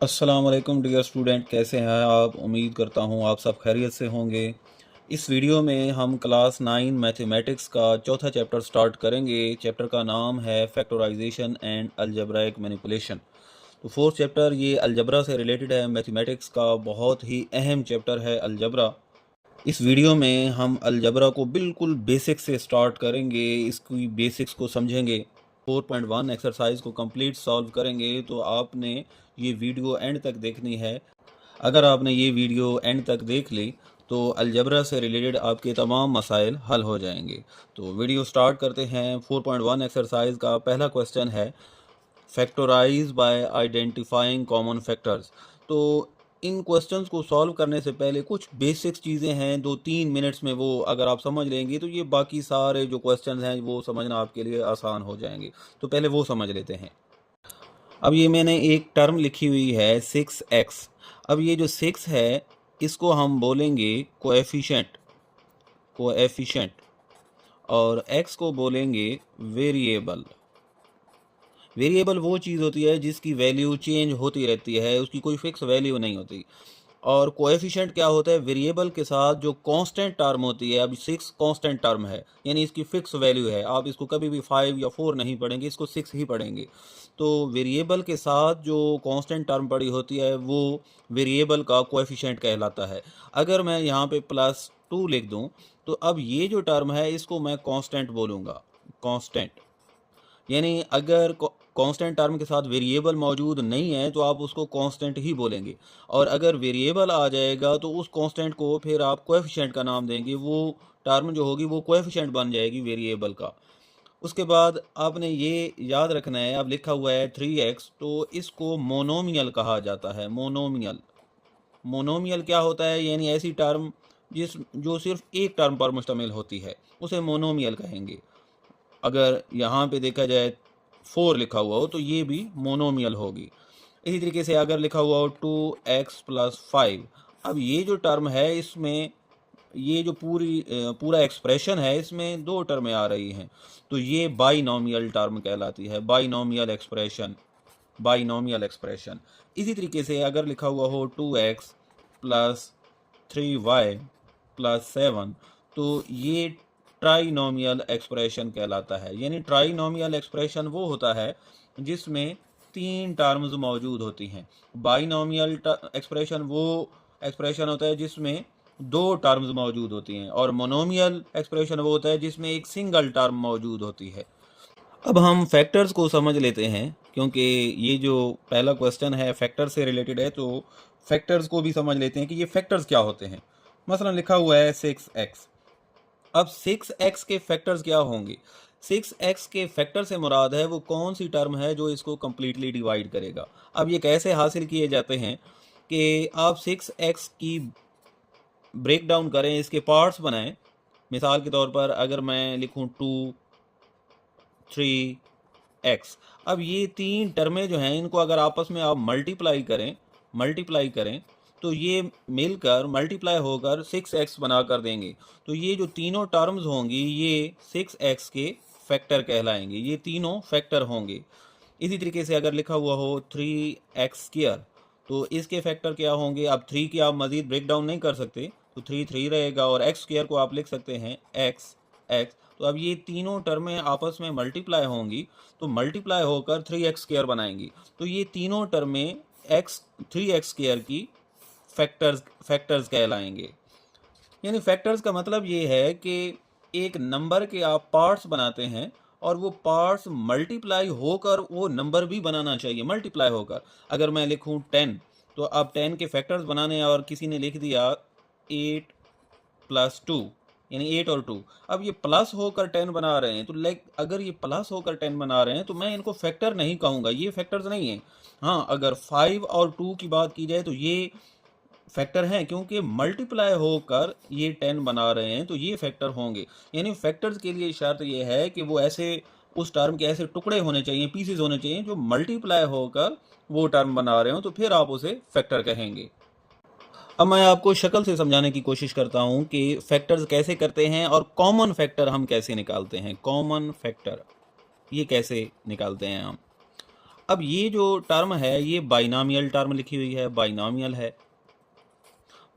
अस्सलाम वालेकुम dear student, कैसे हैं आप? उम्मीद करता हूँ आप सब खैरियत से होंगे। इस वीडियो में हम क्लास 9 मैथमेटिक्स का चौथा चैप्टर स्टार्ट करेंगे। चैप्टर का नाम है फैक्टराइजेशन एंड अलजेब्राइक मैनिपुलेशन। तो फोर्थ चैप्टर ये अलजबरा से रिलेटेड है। मैथमेटिक्स का बहुत ही अहम चैप्टर है अलजबरा। इस वीडियो में हम अलजबरा को बिल्कुल बेसिक से स्टार्ट करेंगे, इसकी बेसिक्स को समझेंगे। 4.1 एक्सरसाइज को कंप्लीट सॉल्व करेंगे। तो आपने ये वीडियो एंड तक देखनी है। अगर आपने ये वीडियो एंड तक देख ली तो अलजबरा से रिलेटेड आपके तमाम मसाइल हल हो जाएंगे। तो वीडियो स्टार्ट करते हैं। 4.1 एक्सरसाइज का पहला क्वेश्चन है factorise by identifying common factors. तो इन क्वेश्चंस को सॉल्व करने से पहले कुछ बेसिक्स चीज़ें हैं, 2-3 मिनट्स में वो अगर आप समझ लेंगे तो ये बाकी सारे जो क्वेश्चंस हैं वो समझना आपके लिए आसान हो जाएंगे। तो पहले वो समझ लेते हैं। अब ये मैंने एक टर्म लिखी हुई है 6x। अब ये जो 6 है इसको हम बोलेंगे कोएफिशिएंट और x को बोलेंगे वेरिएबल। वेरिएबल वो चीज़ होती है जिसकी वैल्यू चेंज होती रहती है, उसकी कोई फिक्स वैल्यू नहीं होती। और कोएफिशिएंट क्या होता है? वेरिएबल के साथ जो कांस्टेंट टर्म होती है। अब 6 कांस्टेंट टर्म है, यानी इसकी फिक्स वैल्यू है। आप इसको कभी भी 5 या 4 नहीं पढ़ेंगे, इसको 6 ही पढ़ेंगे। तो वेरिएबल के साथ जो कांस्टेंट टर्म पड़ी होती है वो वेरिएबल का कोएफिशिएंट कहलाता है। अगर मैं यहाँ पे +2 लिख दूँ तो अब ये जो टर्म है इसको मैं कांस्टेंट बोलूँगा। कांस्टेंट यानी अगर कांस्टेंट टर्म के साथ वेरिएबल मौजूद नहीं है तो आप उसको कांस्टेंट ही बोलेंगे। और अगर वेरिएबल आ जाएगा तो उस कांस्टेंट को फिर आप कोएफिशिएंट का नाम देंगे। वो टर्म जो होगी वो कोएफिशिएंट बन जाएगी वेरिएबल का। उसके बाद आपने ये याद रखना है, अब लिखा हुआ है 3x, तो इसको मोनोमियल कहा जाता है। मोनोमियल मोनोमियल क्या होता है? यानी ऐसी टर्म जो सिर्फ एक टर्म पर मुश्तमिल होती है, उसे मोनोमियल कहेंगे। अगर यहाँ पे देखा जाए 4 लिखा हुआ हो तो ये भी मोनोमियल होगी। इसी तरीके से अगर लिखा हुआ हो 2x+5, अब ये जो टर्म है इसमें ये जो पूरा एक्सप्रेशन है इसमें दो टर्में आ रही हैं, तो ये बाइनोमियल टर्म कहलाती है। Binomial expression. इसी तरीके से अगर लिखा हुआ हो 2x+3y+7, तो ये ट्राइनोमियल एक्सप्रेशन कहलाता है। यानी ट्राइनोमियल एक्सप्रेशन वो होता है जिसमें 3 टर्म्स मौजूद होती हैं। बाइनोमियल एक्सप्रेशन वो एक्सप्रेशन होता है जिसमें 2 टर्म्स मौजूद होती हैं। और मोनोमियल एक्सप्रेशन वो होता है जिसमें एक सिंगल टर्म मौजूद होती है। अब हम फैक्टर्स को समझ लेते हैं, क्योंकि ये जो पहला क्वेश्चन है फैक्टर से रिलेटेड है, तो फैक्टर्स को भी समझ लेते हैं कि ये फैक्टर्स क्या होते हैं। मसलन लिखा हुआ है 6x। अब 6x के फैक्टर्स क्या होंगे? 6x के फैक्टर से मुराद है वो कौन सी टर्म है जो इसको कम्प्लीटली डिवाइड करेगा। अब ये कैसे हासिल किए जाते हैं कि आप 6x की ब्रेक डाउन करें, इसके पार्ट्स बनाएं। मिसाल के तौर पर अगर मैं लिखूं 2, 3x, अब ये 3 टर्में जो हैं इनको अगर आपस में आप मल्टीप्लाई करें तो ये मिलकर मल्टीप्लाई होकर 6x बना कर देंगे। तो ये जो तीनों टर्म्स होंगी ये 6x के फैक्टर कहलाएंगे। ये तीनों फैक्टर होंगे। इसी तरीके से अगर लिखा हुआ हो 3x², तो इसके फैक्टर क्या होंगे? अब 3 की आप मज़ीद ब्रेक डाउन नहीं कर सकते, तो 3 रहेगा और x² को आप लिख सकते हैं x। तो अब ये तीनों टर्में आपस में मल्टीप्लाई होंगी, तो मल्टीप्लाई होकर 3x² बनाएंगी। तो ये तीनों टर्में 3x² की फैक्टर्स कहलाएंगे। यानी फैक्टर्स का मतलब ये है कि एक नंबर के आप पार्ट्स बनाते हैं और वो पार्ट्स मल्टीप्लाई होकर वो नंबर भी बनाना चाहिए, मल्टीप्लाई होकर। अगर मैं लिखूं 10, तो अब 10 के फैक्टर्स बनाने और किसी ने लिख दिया 8+2, यानी 8 और 2। अब ये प्लस होकर 10 बना रहे हैं, तो अगर ये प्लस होकर 10 बना रहे हैं तो मैं इनको फैक्टर नहीं कहूँगा, ये फैक्टर्स नहीं है। हाँ, अगर 5 और 2 की बात की जाए तो ये फैक्टर हैं, क्योंकि मल्टीप्लाई होकर ये 10 बना रहे हैं, तो ये फैक्टर होंगे। यानी फैक्टर्स के लिए शर्त ये है कि वो ऐसे उस टर्म के ऐसे टुकड़े होने चाहिए, पीसेस होने चाहिए जो मल्टीप्लाई होकर वो टर्म बना रहे हो, तो फिर आप उसे फैक्टर कहेंगे। अब मैं आपको शक्ल से समझाने की कोशिश करता हूँ कि फैक्टर्स कैसे करते हैं और कॉमन फैक्टर हम कैसे निकालते हैं। कॉमन फैक्टर ये कैसे निकालते हैं हम। अब ये जो टर्म है ये बाइनॉमियल टर्म लिखी हुई है, बाइनॉमियल है।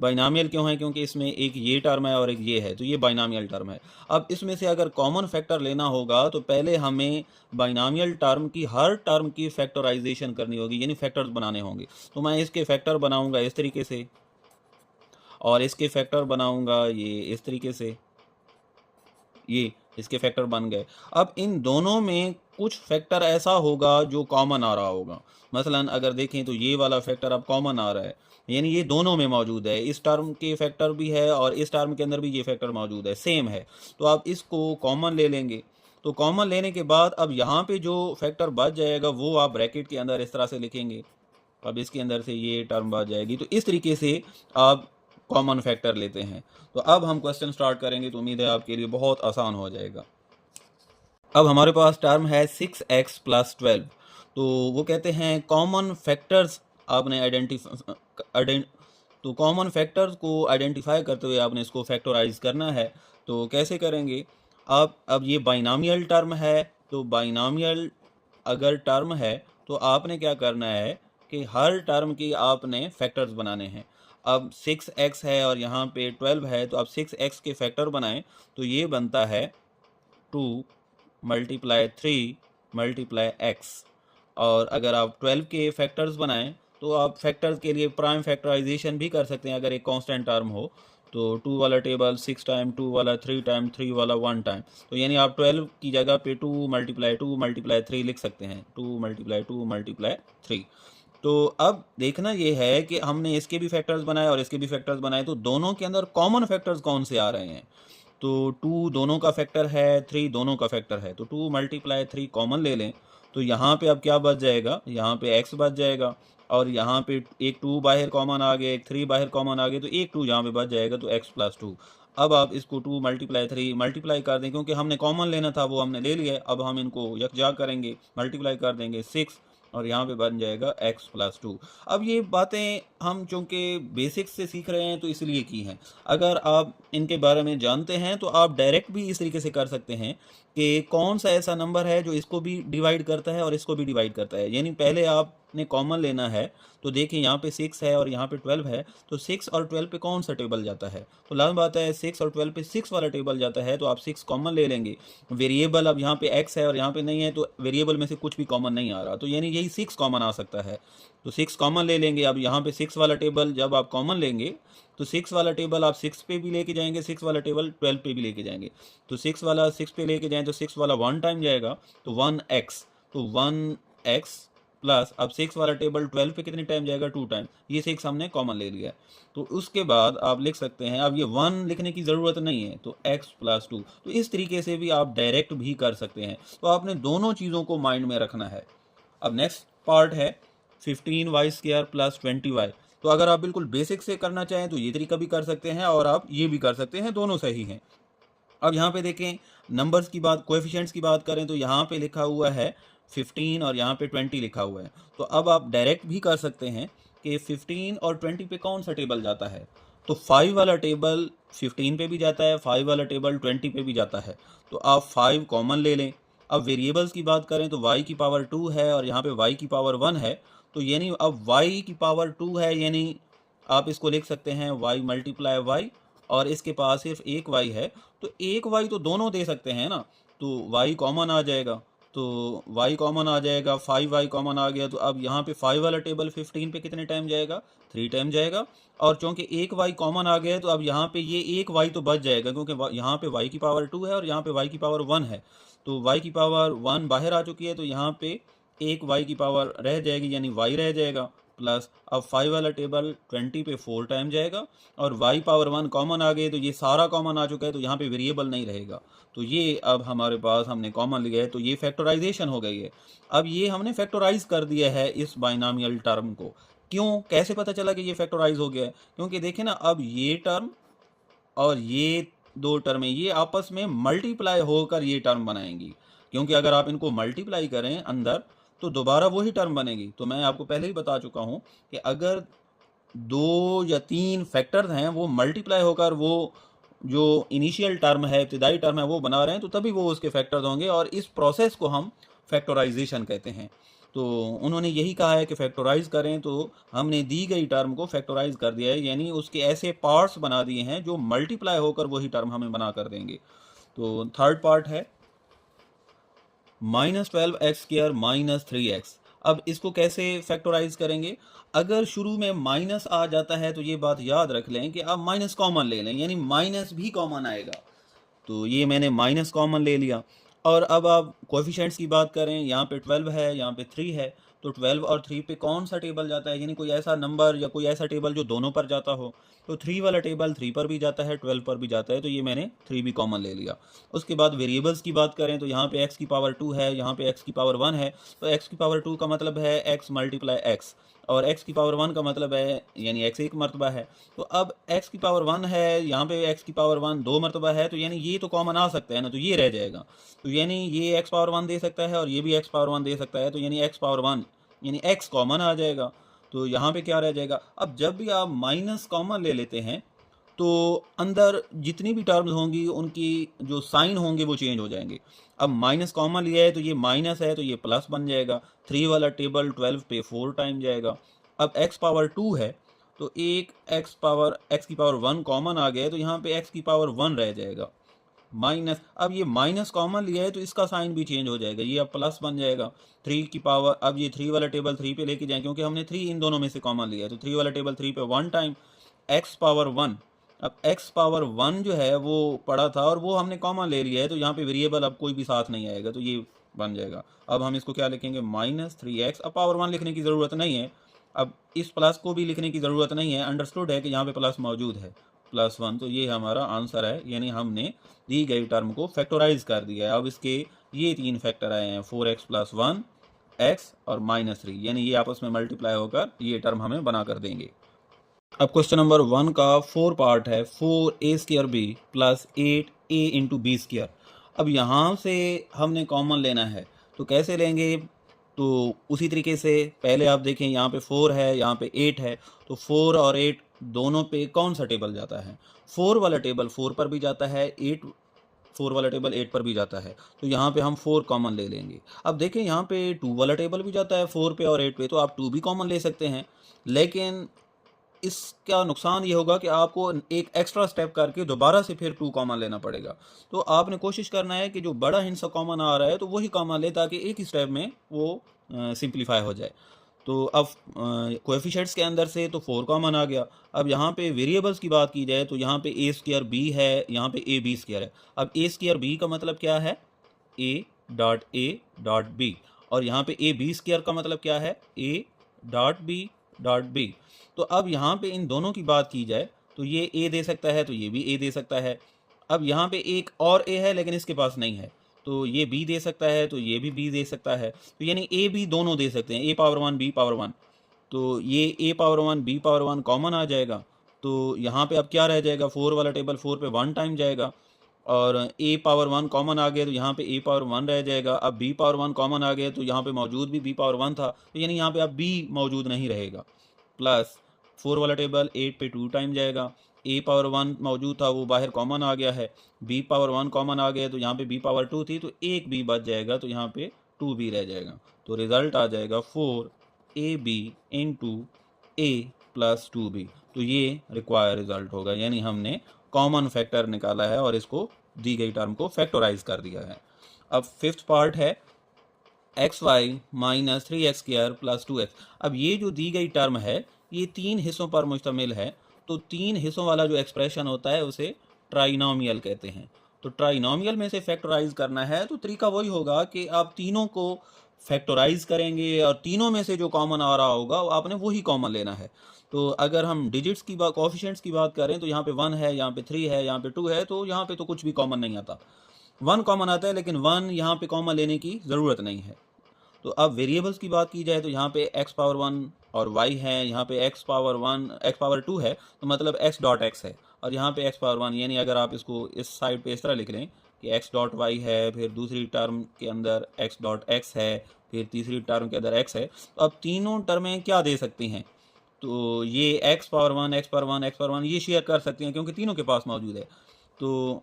बाइनॉमियल क्यों है? क्योंकि इसमें एक ये टर्म है और एक ये है, तो ये बाइनॉमियल टर्म है। अब इसमें से अगर कॉमन फैक्टर लेना होगा तो पहले हमें बाइनॉमियल टर्म की हर टर्म की फैक्टराइजेशन करनी होगी, यानी फैक्टर्स बनाने होंगे। तो मैं इसके फैक्टर बनाऊंगा इस तरीके से, और इसके फैक्टर बनाऊंगा ये इस तरीके से, ये इसके फैक्टर बन गए। अब इन दोनों में कुछ फैक्टर ऐसा होगा जो कॉमन आ रहा होगा। मसलन अगर देखें तो ये वाला फैक्टर अब कॉमन आ रहा है, यानी ये दोनों में मौजूद है, इस टर्म के फैक्टर भी है और इस टर्म के अंदर भी ये फैक्टर मौजूद है, सेम है। तो आप इसको कॉमन ले लेंगे। तो कॉमन लेने के बाद अब यहाँ पे जो फैक्टर बच जाएगा वो आप ब्रैकेट के अंदर इस तरह से लिखेंगे। अब इसके अंदर से ये टर्म बच जाएगी। तो इस तरीके से आप कॉमन फैक्टर लेते हैं। तो अब हम क्वेश्चन स्टार्ट करेंगे, तो उम्मीद है आपके लिए बहुत आसान हो जाएगा। अब हमारे पास टर्म है 6x + 12। तो वो कहते हैं कॉमन फैक्टर्स आपने तो कॉमन फैक्टर्स को आइडेंटिफाई करते हुए आपने इसको फैक्टराइज करना है। तो कैसे करेंगे आप? अब ये बाइनॉमियल टर्म है, तो बाइनॉमियल अगर टर्म है तो आपने क्या करना है कि हर टर्म की आपने फैक्टर्स बनाने हैं। अब 6x है और यहाँ पे 12 है, तो आप 6x के फैक्टर बनाएं तो ये बनता है 2 × 3 × x। और अगर आप 12 के फैक्टर्स बनाएं तो आप फैक्टर्स के लिए प्राइम फैक्टराइजेशन भी कर सकते हैं। अगर एक कांस्टेंट टर्म हो तो 2 वाला टेबल 6 टाइम, 2 वाला 3 टाइम, 3 वाला 1 टाइम। तो यानी आप 12 की जगह पे 2 × 2 × 3 लिख सकते हैं, 2 × 2 × 3। तो अब देखना ये है कि हमने इसके भी फैक्टर्स बनाए और इसके भी फैक्टर्स बनाए, तो दोनों के अंदर कॉमन फैक्टर्स कौन से आ रहे हैं? तो 2 दोनों का फैक्टर है, 3 दोनों का फैक्टर है, तो 2 × 3 कॉमन ले लें। तो यहाँ पे अब क्या बच जाएगा? यहाँ पे x बच जाएगा, और यहाँ पे एक 2 बाहर कॉमन आ गया, एक 3 बाहर कॉमन आ गया, तो एक 2 यहाँ पे बच जाएगा, तो x + 2। अब आप इसको 2 × 3 मल्टीप्लाई कर दें, क्योंकि हमने कॉमन लेना था वो हमने ले लिया। अब हम इनको यकजा करेंगे, मल्टीप्लाई कर देंगे 6, और यहाँ पे बन जाएगा x + 2। अब ये बातें हम चूँकि बेसिक्स से सीख रहे हैं तो इसलिए की हैं। अगर आप इनके बारे में जानते हैं तो आप डायरेक्ट भी इस तरीके से कर सकते हैं कि कौन सा ऐसा नंबर है जो इसको भी डिवाइड करता है और इसको भी डिवाइड करता है। यानी पहले आपने कॉमन लेना है। तो देखिए यहाँ पे 6 है और यहाँ पे 12 है, तो 6 और 12 पे कौन सा टेबल जाता है? तो लाजम बात है 6 और 12 पे 6 वाला टेबल जाता है, तो आप 6 कॉमन ले लेंगे। वेरिएबल अब यहाँ पे x है और यहाँ पे नहीं है, तो वेरिएबल में से कुछ भी कॉमन नहीं आ रहा, तो यानी यही 6 कॉमन आ सकता है। तो 6 कॉमन ले लेंगे। अब यहाँ पे 6 वाला टेबल जब आप कॉमन लेंगे तो 6 वाला टेबल आप 6 पे भी लेके जाएंगे, 6 वाला टेबल 12 पे भी लेके जाएंगे। तो 6 वाला 6 पे लेके जाएं तो 6 वाला 1 टाइम जाएगा, तो 1x। तो 1x प्लस अब 6 वाला टेबल 12 पे कितने टाइम जाएगा? 2 टाइम। ये 6 हमने कॉमन ले लिया। तो उसके बाद आप लिख सकते हैं, अब ये 1 लिखने की ज़रूरत नहीं है, तो x + 2। तो इस तरीके से भी आप डायरेक्ट भी कर सकते हैं। तो आपने दोनों चीज़ों को माइंड में रखना है। अब नेक्स्ट पार्ट है 15y² + 20y। तो अगर आप बिल्कुल बेसिक से करना चाहें तो ये तरीका भी कर सकते हैं और आप ये भी कर सकते हैं, दोनों सही हैं। अब यहाँ पे देखें नंबर्स की बात, कोएफिशिएंट्स की बात करें तो यहाँ पे लिखा हुआ है 15 और यहाँ पे 20 लिखा हुआ है। तो अब आप डायरेक्ट भी कर सकते हैं कि 15 और 20 पे कौन सा टेबल जाता है? तो 5 वाला टेबल 15 पे भी जाता है, 5 वाला टेबल 20 पे भी जाता है। तो आप 5 कॉमन ले लें। अब वेरिएबल्स की बात करें तो y की पावर 2 है और यहाँ पे y की पावर 1 है। तो यानी अब y की पावर 2 है, यानी आप इसको लिख सकते हैं y × y, और इसके पास सिर्फ एक y है, तो एक y तो दोनों दे सकते हैं ना, तो y कॉमन आ जाएगा। तो y कॉमन आ जाएगा, 5y कॉमन आ गया। तो अब यहाँ पे 5 वाला टेबल 15 पे कितने टाइम जाएगा? 3 टाइम जाएगा। और चूँकि एक y कॉमन आ गया तो अब यहाँ पे ये एक y तो बच जाएगा, क्योंकि यहाँ पे y की पावर 2 है और यहाँ पे y की पावर 1 है। तो y की पावर 1 बाहर आ चुकी है, तो यहाँ पे एक y की पावर रह जाएगी, यानी y रह जाएगा। प्लस अब 5 वाला टेबल 20 पे 4 टाइम जाएगा, और y पावर 1 कॉमन आ गए, तो ये सारा कॉमन आ चुका है, तो यहाँ पे वेरिएबल नहीं रहेगा। तो ये अब हमारे पास हमने कॉमन लिया है, तो ये फैक्टराइजेशन हो गई है। अब ये हमने फैक्टराइज कर दिया है इस बाइनॉमियल टर्म को। क्यों, कैसे पता चला कि ये फैक्टराइज हो गया है? क्योंकि देखें ना, अब ये टर्म और ये दो टर्में ये आपस में मल्टीप्लाई होकर ये टर्म बनाएंगी, क्योंकि अगर आप इनको मल्टीप्लाई करें अंदर तो दोबारा वही टर्म बनेगी। तो मैं आपको पहले ही बता चुका हूँ कि अगर 2 या 3 फैक्टर्स हैं वो मल्टीप्लाई होकर वो जो इनिशियल टर्म है, इब्तिदाई टर्म है, वो बना रहे हैं, तो तभी वो उसके फैक्टर्स होंगे, और इस प्रोसेस को हम फैक्टराइजेशन कहते हैं। तो उन्होंने यही कहा है कि फैक्टराइज करें, तो हमने दी गई टर्म को फैक्टराइज कर दिया है, यानी उसके ऐसे पार्ट्स बना दिए हैं जो मल्टीप्लाई होकर वही टर्म हमें बना कर देंगे। तो थर्ड पार्ट है -12x² -3x। अब इसको कैसे फैक्टराइज करेंगे? अगर शुरू में माइनस आ जाता है तो ये बात याद रख लें कि आप माइनस कॉमन ले लें, यानी माइनस भी कॉमन आएगा। तो ये मैंने माइनस कॉमन ले लिया। और अब आप कोएफिशिएंट्स की बात करें, यहाँ पे 12 है, यहाँ पे 3 है, तो 12 और 3 पे कौन सा टेबल जाता है, यानी कोई ऐसा नंबर या कोई ऐसा टेबल जो दोनों पर जाता हो। तो 3 वाला टेबल 3 पर भी जाता है, 12 पर भी जाता है, तो ये मैंने 3 भी कॉमन ले लिया। उसके बाद वेरिएबल्स की बात करें तो यहाँ पे x की पावर 2 है, यहाँ पे x की पावर 1 है, तो x की पावर 2 का मतलब है x मल्टीप्लाई x, और x की पावर 1 का मतलब है यानी x एक मरतबा है। तो अब x की पावर 1 है, यहाँ पे x की पावर 1 दो मरतबा है, तो यानी ये तो कॉमन आ सकता है ना, तो ये रह जाएगा। तो यानी ये x पावर 1 दे सकता है और ये भी x पावर 1 दे सकता है, तो यानी x पावर 1 यानी x कॉमन आ जाएगा। तो यहाँ पे क्या रह जाएगा? अब जब भी आप माइनस कॉमन ले लेते हैं तो अंदर जितनी भी टर्म्स होंगी उनकी जो साइन होंगे वो चेंज हो जाएंगे। अब माइनस कॉमन लिया है तो ये माइनस है, तो ये प्लस बन जाएगा। 3 वाला टेबल 12 पे 4 टाइम जाएगा। अब x पावर 2 है, तो एक x की पावर 1 कॉमन आ गया है, तो यहाँ पे x की पावर 1 रह जाएगा माइनस। अब ये माइनस कॉमन लिया है तो इसका साइन भी चेंज हो जाएगा, ये अब प्लस बन जाएगा। 3 की पावर, अब ये 3 वाला टेबल 3 पे लेके जाएं क्योंकि हमने 3 इन दोनों में से कॉमन लिया है, तो 3 वाला टेबल 3 पे 1 टाइम x पावर 1। अब x पावर 1 जो है वो पड़ा था और वो हमने कॉमन ले लिया है, तो यहाँ पे वेरिएबल अब कोई भी साथ नहीं आएगा, तो ये बन जाएगा। अब हम इसको क्या लिखेंगे? -3x। अब पावर 1 लिखने की ज़रूरत नहीं है, अब इस प्लस को भी लिखने की ज़रूरत नहीं है, अंडरस्टूड है कि यहाँ पे प्लस मौजूद है, +1। तो ये हमारा आंसर है, यानी हमने दी गई टर्म को फैक्टराइज कर दिया है। अब इसके ये 3 फैक्टर आए हैं, 4x + 1 x और -3, यानी ये आपस में मल्टीप्लाई होकर ये टर्म हमें बना कर देंगे। अब क्वेश्चन नंबर 1 का 4 पार्ट है, 4a² b + 8a × b²। अब यहाँ से हमने कॉमन लेना है, तो कैसे लेंगे? तो उसी तरीके से पहले आप देखें, यहाँ पे 4 है, यहाँ पे 8 है, तो 4 और 8 दोनों पे कौन सा टेबल जाता है? 4 वाला टेबल 4 पर भी जाता है, 4 वाला टेबल 8 पर भी जाता है, तो यहाँ पे हम 4 कॉमन ले लेंगे। अब देखें यहाँ पे 2 वाला टेबल भी जाता है 4 पे और 8 पे, तो आप 2 भी कॉमन ले सकते हैं, लेकिन इसका नुकसान ये होगा कि आपको एक एक्स्ट्रा स्टेप करके दोबारा से फिर 2 कॉमन लेना पड़ेगा। तो आपने कोशिश करना है कि जो बड़ा हिस्सा कॉमन आ रहा है तो वही कॉमन ले, ताकि एक ही स्टेप में वो सिंप्लीफाई हो जाए। तो अब कोएफिशिएंट्स के अंदर से तो 4 कॉमन आ गया। अब यहाँ पे वेरिएबल्स की बात की जाए तो यहाँ पे a² b है, यहाँ पे ab² है। अब a² b का मतलब क्या है? a.b, और यहाँ पे ab² का मतलब क्या है? a.b. तो अब यहाँ पे इन दोनों की बात की जाए तो ये a दे सकता है, तो ये भी a दे सकता है। अब यहाँ पे एक और a है लेकिन इसके पास नहीं है, तो ये b दे सकता है, तो ये भी b दे सकता है, तो यानी a b दोनों दे सकते हैं, a पावर 1 b पावर 1। तो ये a power 1 b power 1 common आ जाएगा, तो यहाँ पे अब क्या रह जाएगा? 4 वाला टेबल 4 पे 1 टाइम जाएगा, और a पावर 1 कॉमन आ गया तो यहाँ पे a पावर 1 रह जाएगा। अब b पावर 1 कॉमन आ गया तो यहाँ पे मौजूद भी b पावर 1 था, तो यानी यहाँ पे अब b मौजूद नहीं रहेगा। प्लस 4 वाला टेबल 8 पे 2 टाइम जाएगा, a पावर 1 मौजूद था वो बाहर कॉमन आ गया है, b पावर 1 कॉमन आ गया तो यहाँ पे b पावर 2 थी, तो एक b बच जाएगा, तो यहाँ पे 2b रह जाएगा। तो रिज़ल्ट आ जाएगा 4ab × a + 2b। तो ये रिक्वायर रिज़ल्ट होगा, यानी हमने कॉमन फैक्टर निकाला है और इसको दी गई टर्म को फैक्टराइज कर दिया है। अब फिफ्थ पार्ट है xy - 3x² + 2x। अब ये जो दी गई टर्म है ये 3 हिस्सों पर मुश्तमिल है, तो 3 हिस्सों वाला जो एक्सप्रेशन होता है उसे ट्राइनोमियल कहते हैं। तो ट्राइनोमियल में से फैक्टराइज करना है तो तरीका वही होगा कि आप तीनों को फैक्टराइज करेंगे और तीनों में से जो कॉमन आ रहा होगा आपने वही कॉमन लेना है। तो अगर हम डिजिट्स की बात, कोएफिशिएंट्स की बात करें तो यहाँ पे 1 है, यहाँ पे 3 है, यहाँ पे 2 है, तो यहाँ पे तो कुछ भी कॉमन नहीं आता। 1 कॉमन आता है लेकिन 1 यहाँ पे कॉमन लेने की ज़रूरत नहीं है। तो अब वेरिएबल्स की बात की जाए तो यहाँ पे x पावर 1 और y है, यहाँ पे x पावर 2 है, तो मतलब x डॉट x है, और यहाँ पे x पावर 1, यानी अगर आप इसको इस साइड पे इस तरह लिख लें कि x डॉट y है, फिर दूसरी टर्म के अंदर x डॉट x है, फिर तीसरी टर्म के अंदर x है, तो अब तीनों टर्में क्या दे सकती हैं? तो ये x power 1 x power 1 x power 1 ये शेयर कर सकती हैं क्योंकि तीनों के पास मौजूद है। तो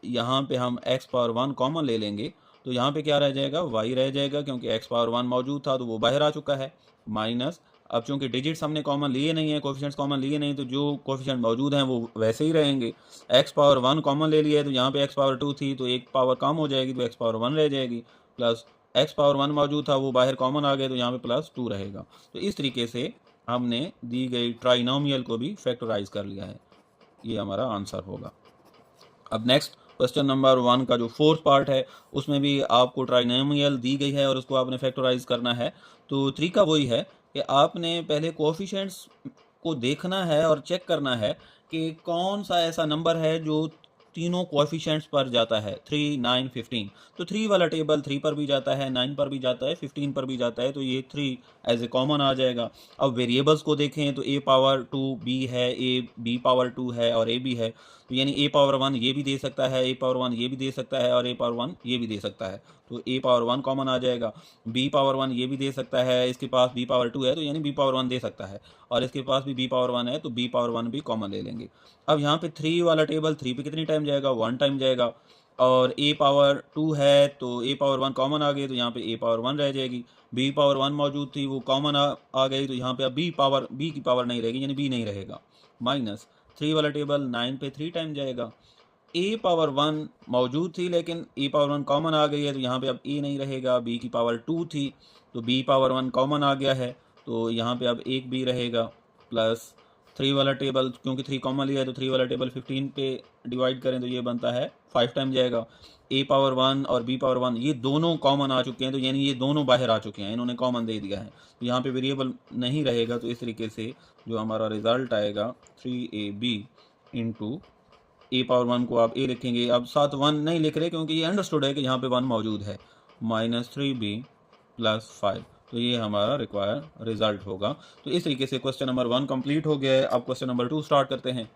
यहाँ पे हम x पावर 1 कॉमन ले लेंगे तो यहाँ पे क्या रह जाएगा, y रह जाएगा, क्योंकि x पावर 1 मौजूद था तो वो बाहर आ चुका है, माइनस, अब चूंकि डिजिट्स हमने कॉमन लिए नहीं है, कोफिशिएंट्स कॉमन लिए नहीं, तो जो कोफिशिएंट मौजूद हैं वो वैसे ही रहेंगे। x पावर 1 कॉमन ले लिया है तो यहाँ पे x पावर 2 थी तो एक पावर कम हो जाएगी तो x पावर 1 रह जाएगी, प्लस x पावर 1 मौजूद था वो बाहर कॉमन आ गए तो यहाँ पे प्लस 2 रहेगा। तो इस तरीके से हमने दी गई ट्राइनोमियल को भी फैक्टराइज कर लिया है, ये हमारा आंसर होगा। अब नेक्स्ट क्वेश्चन नंबर 1 का जो फोर्थ पार्ट है उसमें भी आपको ट्राइनोमियल दी गई है और उसको आपने फैक्टराइज करना है। तो तरीका वही है कि आपने पहले कोएफिशिएंट्स को देखना है और चेक करना है कि कौन सा ऐसा नंबर है जो तीनों कोएफिशिएंट्स पर जाता है, 3, 9, 15। तो 3 वाला टेबल 3 पर भी जाता है, 9 पर भी जाता है, 15 पर भी जाता है, तो ये 3 एज ए कॉमन आ जाएगा। अब वेरिएबल्स को देखें तो a पावर 2 b है, b पावर 2 है और a भी है, तो यानी a पावर 1 ये भी दे सकता है, a पावर 1 ये भी दे सकता है और a पावर 1 ये भी दे सकता है, तो a पावर 1 कॉमन आ जाएगा। b पावर 1 ये भी दे सकता है, इसके पास b पावर 2 है तो यानी b पावर 1 दे सकता है, और इसके पास भी b पावर 1 है तो b पावर 1 भी कॉमन ले लेंगे। अब यहाँ पे 3 वाला टेबल 3 पे कितनी टाइम जाएगा, 1 टाइम जाएगा, और a पावर 2 है तो a पावर 1 कॉमन आ गई तो यहाँ पे a पावर 1 रह जाएगी, b पावर 1 मौजूद थी वो कॉमन आ गई तो यहाँ पे अब b की पावर नहीं रहेगी, यानी b नहीं रहेगा, माइनस 3 वाला टेबल 9 पे 3 टाइम जाएगा, a पावर 1 मौजूद थी लेकिन a पावर 1 कॉमन आ गई है तो यहाँ पे अब a नहीं रहेगा, b की पावर 2 थी तो b पावर 1 कॉमन आ गया है तो यहाँ पे अब एक b रहेगा, प्लस 3 वाला टेबल क्योंकि 3 कॉमन लिया है तो 3 वाला टेबल 15 पे डिवाइड करें तो ये बनता है 5 टाइम जाएगा। a पावर 1 और b पावर 1 ये दोनों कॉमन आ चुके हैं तो यानी ये दोनों बाहर आ चुके हैं, इन्होंने कॉमन दे दिया है तो यहाँ पे वेरिएबल नहीं रहेगा, तो इस तरीके से जो हमारा रिजल्ट आएगा 3ab इंटू a पावर 1 को आप a लिखेंगे, अब साथ 1 नहीं लिख रहे क्योंकि ये अंडरस्टूड है कि यहाँ पे 1 मौजूद है, माइनस 3b प्लस 5, तो ये हमारा रिक्वायर रिजल्ट होगा। तो इस तरीके से क्वेश्चन नंबर 1 कंप्लीट हो गया है। अब क्वेश्चन नंबर 2 स्टार्ट करते हैं।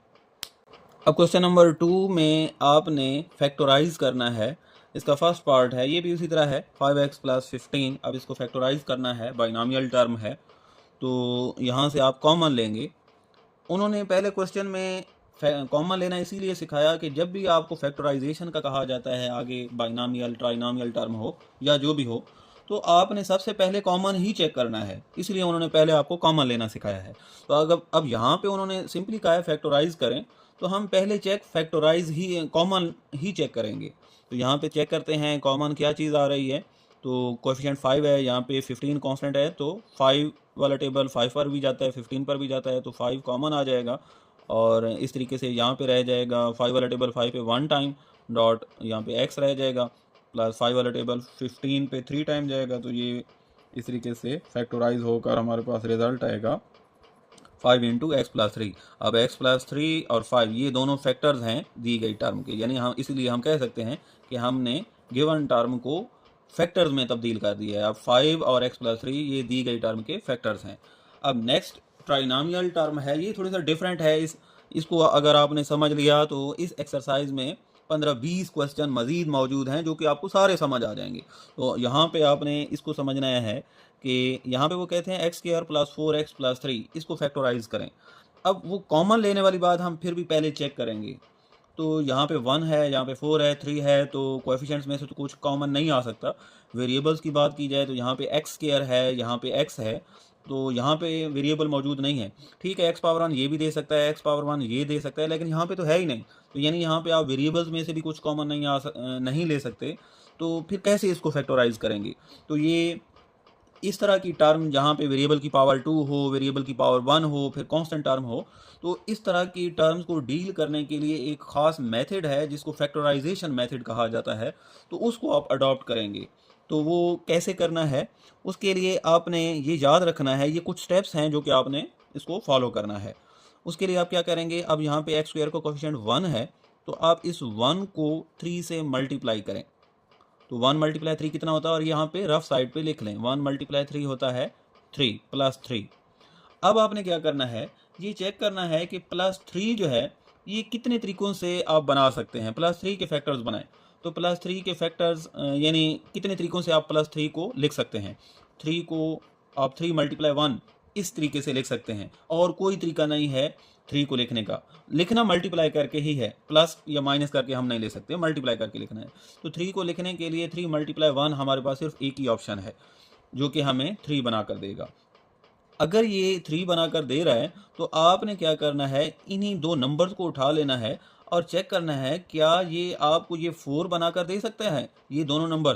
अब क्वेश्चन नंबर 2 में आपने फैक्टराइज करना है, इसका फर्स्ट पार्ट है, ये भी उसी तरह है 5x प्लस 15। अब इसको फैक्टराइज करना है, बाइनोमियल टर्म है तो यहाँ से आप कॉमन लेंगे। उन्होंने पहले क्वेश्चन में कॉमन लेना इसीलिए सिखाया कि जब भी आपको फैक्टराइजेशन का कहा जाता है, आगे बाइनोमियल ट्राइनोमियल टर्म हो या जो भी हो, तो आपने सबसे पहले कॉमन ही चेक करना है, इसलिए उन्होंने पहले आपको कॉमन लेना सिखाया है। तो अगर अब यहाँ पे उन्होंने सिंपली कहा है फैक्टराइज करें, तो हम पहले कॉमन ही चेक करेंगे। तो यहाँ पे चेक करते हैं कॉमन क्या चीज़ आ रही है, तो कोएफिशिएंट 5 है, यहाँ पे 15 कांस्टेंट है तो 5 वाला टेबल 5 पर भी जाता है, 15 पर भी जाता है, तो 5 कॉमन आ जाएगा, और इस तरीके से यहाँ पे रह जाएगा 5 वाला टेबल 5 पे 1 टाइम डॉट, यहाँ पे x रह जाएगा, प्लस 5 वाला टेबल 15 पे 3 टाइम जाएगा, तो ये इस तरीके से फैक्टराइज होकर हमारे पास रिजल्ट आएगा 5 इंटू एक्स प्लस 3। अब x प्लस 3 और 5 ये दोनों फैक्टर्स हैं दी गई टर्म के, यानी हम इसलिए हम कह सकते हैं कि हमने गिवन टर्म को फैक्टर्स में तब्दील कर दिया है। अब 5 और x प्लस 3 ये दी गई टर्म के फैक्टर्स हैं। अब नेक्स्ट ट्राइनोमियल टर्म है, ये थोड़ी सा डिफरेंट है, इसको अगर आपने समझ लिया तो इस एक्सरसाइज में 15-20 क्वेश्चन मज़ीद मौजूद हैं जो कि आपको सारे समझ आ जाएंगे। तो यहाँ पे आपने इसको समझना है कि यहाँ पे वो कहते हैं x square plus 4x plus 3, इसको फैक्टराइज करें। अब वो कॉमन लेने वाली बात हम फिर भी पहले चेक करेंगे। तो यहाँ पे 1 है, यहाँ पे 4 है, 3 है, तो कोएफिशिएंट्स में से तो कुछ कॉमन नहीं आ सकता। वेरिएबल्स की बात की जाए तो यहाँ पे एक्स स्क्वायर है, यहाँ पे x है, तो यहाँ पे वेरिएबल मौजूद नहीं है। ठीक है, x पावर 1 ये भी दे सकता है, x पावर 1 ये दे सकता है, लेकिन यहाँ पे तो है ही नहीं, तो यानी यहाँ पे आप वेरिएबल्स में से भी कुछ कॉमन नहीं ले सकते, तो फिर कैसे इसको फैक्टराइज करेंगे। तो ये इस तरह की टर्म जहाँ पे वेरिएबल की पावर 2 हो, वेरिएबल की पावर 1 हो, फिर कांस्टेंट टर्म हो, तो इस तरह की टर्म्स को डील करने के लिए एक ख़ास मेथड है जिसको फैक्टराइजेशन मेथड कहा जाता है, तो उसको आप अडॉप्ट करेंगे। तो वो कैसे करना है, उसके लिए आपने ये याद रखना है, ये कुछ स्टेप्स हैं जो कि आपने इसको फॉलो करना है। उसके लिए आप क्या करेंगे, अब यहाँ पे एक्स स्क्वायर का कोएफिशिएंट 1 है, तो आप इस 1 को 3 से मल्टीप्लाई करें, तो 1 मल्टीप्लाई 3 कितना होता है, और यहाँ पे रफ साइड पे लिख लें 1 मल्टीप्लाई 3 होता है 3 प्लस 3। अब आपने क्या करना है, ये चेक करना है कि प्लस 3 जो है ये कितने तरीकों से आप बना सकते हैं, प्लस 3 के फैक्टर्स बनाएं। तो प्लस 3 के फैक्टर्स यानी कितने तरीकों से आप प्लस 3 को लिख सकते हैं। 3 को आप 3 मल्टीप्लाई 1 इस तरीके से लिख सकते हैं, और कोई तरीका नहीं है 3 को लिखने का। लिखना मल्टीप्लाई करके ही है, प्लस या माइनस करके हम नहीं लिख सकते, मल्टीप्लाई करके लिखना है। तो 3 को लिखने के लिए 3 × 1 हमारे पास सिर्फ एक ही ऑप्शन है, जो कि हमें 3 बना कर देगा। अगर ये 3 बनाकर दे रहा है तो आपने क्या करना है, इन्हीं दो नंबर्स को उठा लेना है और चेक करना है क्या ये आपको ये 4 बनाकर दे सकते हैं, ये दोनों नंबर।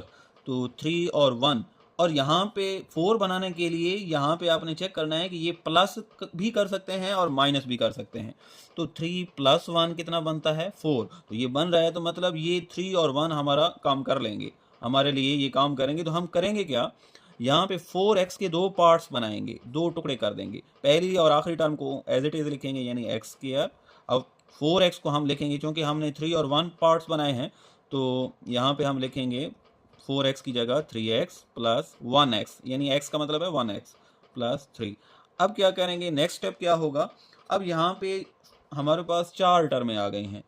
तो 3 और 1, और यहाँ पे 4 बनाने के लिए यहाँ पे आपने चेक करना है कि ये प्लस भी कर सकते हैं और माइनस भी कर सकते हैं। तो 3 + 1 कितना बनता है, 4। तो ये बन रहा है, तो मतलब ये 3 और 1 हमारा काम कर लेंगे, हमारे लिए ये काम करेंगे। तो हम करेंगे क्या, यहाँ पे 4x के 2 पार्ट्स बनाएंगे, 2 टुकड़े कर देंगे। पहली और आखिरी टर्म को एज इट इज लिखेंगे, यानी x²। अब 4x को हम लिखेंगे, क्योंकि हमने 3 और 1 पार्ट्स बनाए हैं, तो यहाँ पे हम लिखेंगे 4x की जगह 3x + 1x, यानी x का मतलब है 1x + 3। अब क्या करेंगे, नेक्स्ट स्टेप क्या होगा, अब यहाँ पे हमारे पास 4 टर्में आ गई हैं।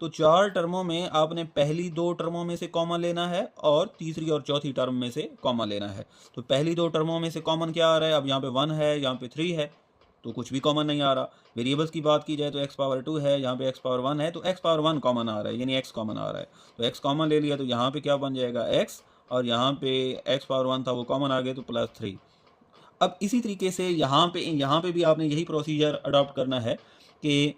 तो 4 टर्मों में आपने पहली 2 टर्मों में से कॉमन लेना है और तीसरी और चौथी टर्म में से कॉमन लेना है। तो पहली 2 टर्मों में से कॉमन क्या आ रहा है, अब यहाँ पे 1 है, यहाँ पे 3 है, तो कुछ भी कॉमन नहीं आ रहा। वेरिएबल्स की बात की जाए तो x⁻2 है, यहाँ पे x⁻1 है, तो x⁻1 कॉमन आ रहा है, यानी x कॉमन आ रहा है। तो x कॉमन ले लिया, तो यहाँ पे क्या बन जाएगा, x, और यहाँ पे x⁻1 था वो कॉमन आ गया, तो +3। अब इसी तरीके से यहाँ पे भी आपने यही प्रोसीजर अडॉप्ट करना है कि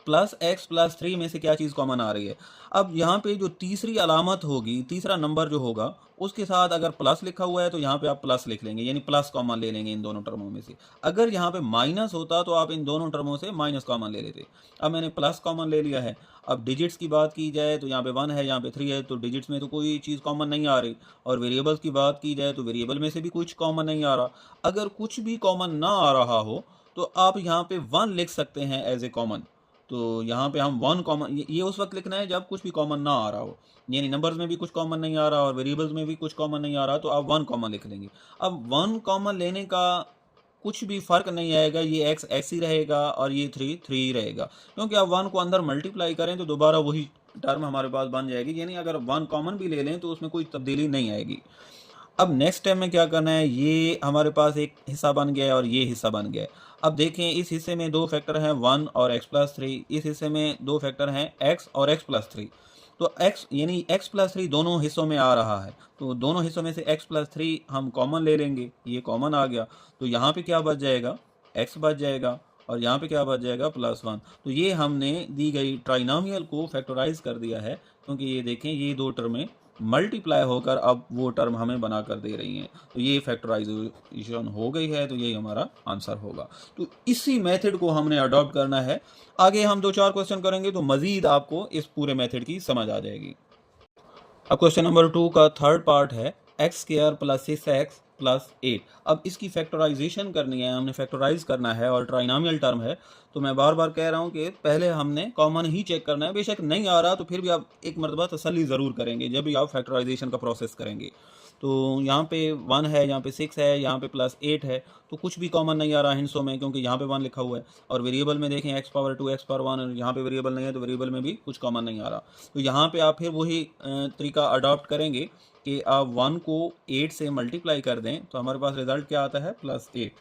+x + 3 में से क्या चीज़ कॉमन आ रही है। अब यहाँ पे जो तीसरी अलामत होगी, तीसरा नंबर जो होगा, उसके साथ अगर प्लस लिखा हुआ है तो यहाँ पे आप प्लस लिख लेंगे, यानी प्लस कॉमन ले लेंगे इन दोनों टर्मों में से। अगर यहाँ पे माइनस होता तो आप इन दोनों टर्मों से माइनस कॉमन ले लेते। अब मैंने प्लस कॉमन ले लिया है। अब डिजिट्स की बात की जाए तो यहाँ पे 1 है, यहाँ पे 3 है, तो डिजिट्स में तो कोई चीज़ कॉमन नहीं आ रही। और वेरिएबल्स की बात की जाए तो वेरिएबल में से भी कुछ कॉमन नहीं आ रहा। अगर कुछ भी कॉमन ना आ रहा हो तो आप यहाँ पे 1 लिख सकते हैं एज ए कॉमन। तो यहाँ पे हम 1 कॉमन, ये उस वक्त लिखना है जब कुछ भी कॉमन ना आ रहा हो, यानी नंबर्स में भी कुछ कॉमन नहीं आ रहा और वेरिएबल्स में भी कुछ कॉमन नहीं आ रहा, तो आप 1 कॉमन लिख लेंगे। अब 1 कॉमन लेने का कुछ भी फ़र्क नहीं आएगा, ये x x ही रहेगा और ये 3 3 ही रहेगा, क्योंकि आप 1 को अंदर मल्टीप्लाई करें तो दोबारा वही टर्म हमारे पास बन जाएगी, यानी अगर 1 कॉमन भी ले लें तो उसमें कोई तब्दीली नहीं आएगी। अब नेक्स्ट स्टेप में क्या करना है, ये हमारे पास एक हिस्सा बन गया है और ये हिस्सा बन गया है। अब देखें, इस हिस्से में 2 फैक्टर हैं 1 और x + 3, इस हिस्से में 2 फैक्टर हैं x और x + 3। तो x यानी x + 3 दोनों हिस्सों में आ रहा है, तो दोनों हिस्सों में से x + 3 हम कॉमन ले लेंगे, ये कॉमन आ गया। तो यहाँ पे क्या बच जाएगा, x बच जाएगा, और यहाँ पे क्या बच जाएगा, +1। तो ये हमने दी गई ट्राइनोमियल को फैक्टराइज कर दिया है, क्योंकि ये देखें ये 2 टर्में मल्टीप्लाई होकर अब वो टर्म हमें बना कर दे रही हैं। तो ये फैक्टराइजेशन हो गई है, तो यही हमारा आंसर होगा। तो इसी मेथड को हमने अडॉप्ट करना है। आगे हम 2-4 क्वेश्चन करेंगे तो मज़ीद आपको इस पूरे मेथड की समझ आ जाएगी। अब क्वेश्चन नंबर 2 का थर्ड पार्ट है x² + 6x + 8। अब इसकी फैक्टराइजेशन करनी है, हमने फैक्टराइज करना है और ट्राइनोमियल टर्म है। तो मैं बार बार कह रहा हूँ कि पहले हमने कॉमन ही चेक करना है, बेशक नहीं आ रहा तो फिर भी आप एक मरतबा तसल्ली ज़रूर करेंगे जब भी आप फैक्टराइजेशन का प्रोसेस करेंगे। तो यहाँ पे 1 है, यहाँ पे 6 है, यहाँ पे +8 है, तो कुछ भी कॉमन नहीं आ रहा हिंसों में, क्योंकि यहाँ पे 1 लिखा हुआ है। और वेरिएबल में देखें x⁻2 x⁻1, और यहाँ पे वेरिएबल नहीं है तो वेरिएबल में भी कुछ कॉमन नहीं आ रहा। तो यहाँ पे आप फिर वही तरीका अडॉप्ट करेंगे कि आप 1 को 8 से मल्टीप्लाई कर दें, तो हमारे पास रिजल्ट क्या आता है, +8।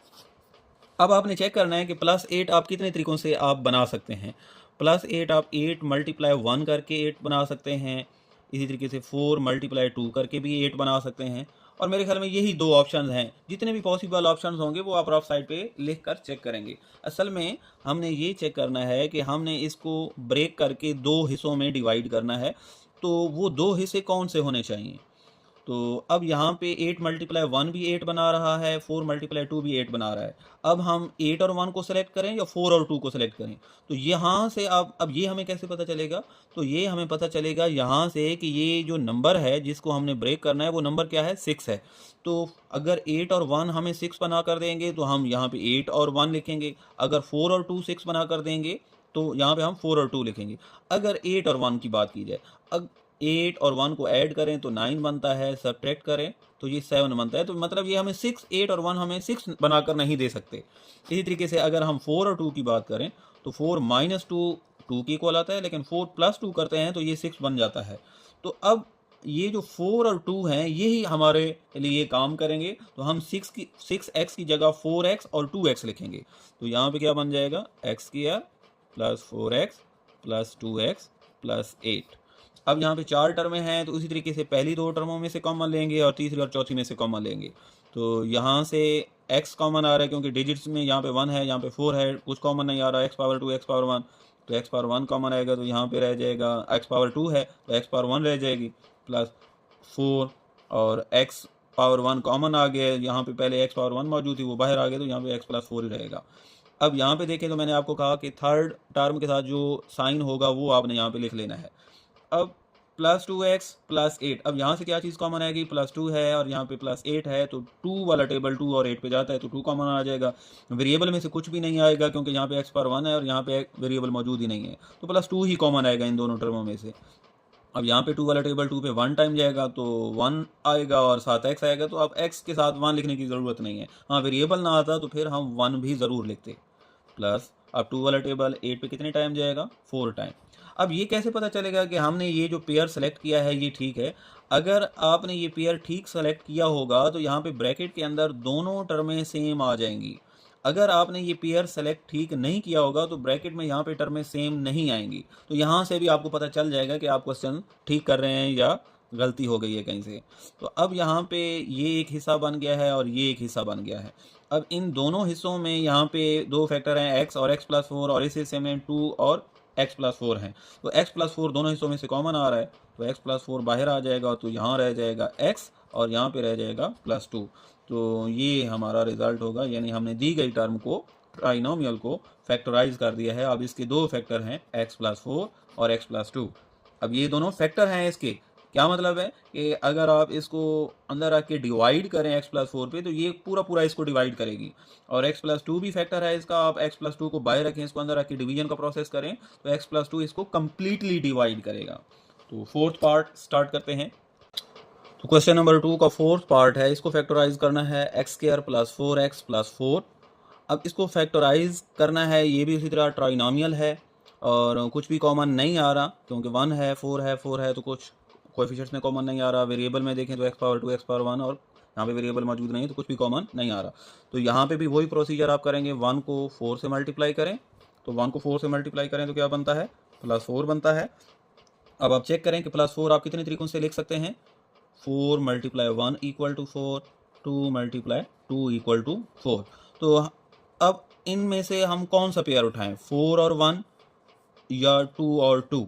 अब आपने चेक करना है कि +8 आप कितने तरीक़ों से आप बना सकते हैं। +8 आप 8 × 1 करके 8 बना सकते हैं, इसी तरीके से 4 × 2 करके भी 8 बना सकते हैं, और मेरे ख्याल में यही 2 ऑप्शंस हैं। जितने भी पॉसिबल ऑप्शंस होंगे वो आप रफ साइड पे लिख कर चेक करेंगे। असल में हमने ये चेक करना है कि हमने इसको ब्रेक करके 2 हिस्सों में डिवाइड करना है, तो वो 2 हिस्से कौन से होने चाहिए। तो अब यहाँ पे 8 × 1 भी 8 बना रहा है, 4 × 2 भी 8 बना रहा है। अब हम 8 और 1 को सेलेक्ट करें या 4 और 2 को सेलेक्ट करें, तो यहाँ से अब ये हमें कैसे पता चलेगा, तो ये हमें पता चलेगा यहाँ से कि ये जो नंबर है जिसको हमने ब्रेक करना है वो नंबर क्या है, 6 है। तो अगर 8 और 1 हमें 6 बना कर देंगे तो हम यहाँ पे 8 और 1 लिखेंगे। अगर 4 और 2 6 बना कर देंगे तो यहाँ पे हम 4 और 2 लिखेंगे। अगर 8 और 1 की बात की जाए, अब 8 और 1 को ऐड करें तो 9 बनता है, सब्ट्रैक्ट करें तो ये 7 बनता है। तो मतलब ये हमें 6, 8 और 1 हमें 6 बनाकर नहीं दे सकते। इसी तरीके से अगर हम 4 और 2 की बात करें तो 4 - 2 2 के इक्वल आता है, लेकिन 4 + 2 करते हैं तो ये 6 बन जाता है। तो अब ये जो 4 और 2 हैं यही हमारे लिए काम करेंगे। तो हम 6x की जगह 4x और 2x लिखेंगे। तो यहाँ पे क्या बन जाएगा, x square plus 4x plus 2x plus 8। अब यहाँ पे 4 टर्में हैं तो उसी तरीके से पहली 2 टर्मों में से कॉमन लेंगे और तीसरी और चौथी में से कॉमन लेंगे। तो यहाँ से x कॉमन आ रहा है क्योंकि डिजिट्स में यहाँ पे 1 है, यहाँ पे 4 है, कुछ कॉमन नहीं आ रहा, x पावर 2 x पावर 1, तो x पावर 1 कॉमन आएगा तो यहाँ पे रह जाएगा, x पावर 2 है तो x पावर 1 रह जाएगी प्लस 4 और x पावर 1 कॉमन आ गया, यहाँ पे पहले x पावर 1 मौजूद थी वो बाहर आ गया तो यहाँ पे x प्लस 4 ही रहेगा। अब यहाँ पे देखें तो मैंने आपको कहा कि थर्ड टर्म के साथ जो साइन होगा वो आपने यहाँ पे लिख लेना है। अब प्लस 2x प्लस 8, अब यहाँ से क्या चीज़ कॉमन आएगी, प्लस 2 है और यहाँ पे प्लस 8 है तो 2 वाला टेबल 2 और 8 पे जाता है तो 2 कॉमन आ जाएगा। वेरिएबल में से कुछ भी नहीं आएगा क्योंकि यहाँ पे x पावर 1 है और यहाँ पे वेरिएबल मौजूद ही नहीं है तो प्लस 2 ही कॉमन आएगा इन दोनों टर्मों में से। अब यहाँ पे 2 वाला टेबल 2 पे 1 टाइम जाएगा तो 1 आएगा और साथ x आएगा, तो अब x के साथ 1 लिखने की ज़रूरत नहीं है। हाँ वेरिएबल ना आता तो फिर हम 1 भी ज़रूर लिखते। प्लस अब 2 वाला टेबल 8 पे कितने टाइम जाएगा, 4 टाइम। अब ये कैसे पता चलेगा कि हमने ये जो पेयर सेलेक्ट किया है ये ठीक है। अगर आपने ये पेयर ठीक सेलेक्ट किया होगा तो यहाँ पे ब्रैकेट के अंदर दोनों टर्में सेम आ जाएंगी। अगर आपने ये पेयर सेलेक्ट ठीक नहीं किया होगा तो ब्रैकेट में यहाँ पे टर्में सेम नहीं आएंगी। तो यहाँ से भी आपको पता चल जाएगा कि आप क्वेश्चन ठीक कर रहे हैं या गलती हो गई है कहीं से। तो अब यहाँ पे ये एक हिस्सा बन गया है और ये एक हिस्सा बन गया है। अब इन दोनों हिस्सों में यहाँ पे 2 फैक्टर हैं x और x प्लस 4 और इस हिस्से में 2 और x प्लस 4 हैं। तो x प्लस 4 दोनों हिस्सों में से कॉमन आ रहा है तो x प्लस 4 बाहर आ जाएगा तो यहाँ रह जाएगा x और यहाँ पे रह जाएगा प्लस 2। तो ये हमारा रिजल्ट होगा, यानी हमने दी गई टर्म को, ट्राइनोमियल को फैक्टराइज कर दिया है। अब इसके 2 फैक्टर हैं x प्लस 4 और x प्लस 2। अब ये दोनों फैक्टर हैं इसके, क्या मतलब है कि अगर आप इसको अंदर रख के डिवाइड करें x प्लस 4 पे तो ये पूरा पूरा इसको डिवाइड करेगी, और x प्लस 2 भी फैक्टर है इसका। आप x प्लस 2 को बाहर रखें, इसको अंदर रख के डिवीजन का प्रोसेस करें तो x प्लस 2 इसको कम्प्लीटली डिवाइड करेगा। तो फोर्थ पार्ट स्टार्ट करते हैं। तो क्वेश्चन नंबर 2 का फोर्थ पार्ट है, इसको फैक्टराइज करना है x square plus 4x plus 4। अब इसको फैक्टराइज करना है, ये भी उसी तरह ट्राइनोमियल है और कुछ भी कॉमन नहीं आ रहा क्योंकि 1 है 4 है तो कुछ कोएफिशिएंट्स में कॉमन नहीं आ रहा। वेरिएबल में देखें तो x पावर 2 x पावर 1 और यहाँ पे वेरिएबल मौजूद नहीं है तो कुछ भी कॉमन नहीं आ रहा। तो यहाँ पे भी वही प्रोसीजर आप करेंगे, 1 को 4 से मल्टीप्लाई करें। तो 1 को 4 से मल्टीप्लाई करें तो क्या बनता है, प्लस 4 बनता है। अब आप चेक करें कि प्लस 4 आप कितने तरीकों से लिख सकते हैं, 4 multiply 1 equal to 4, 2 multiply 2 equal to 4। तो अब इनमें से हम कौन सा पेयर उठाएं, 4 और 1 या 2 और 2।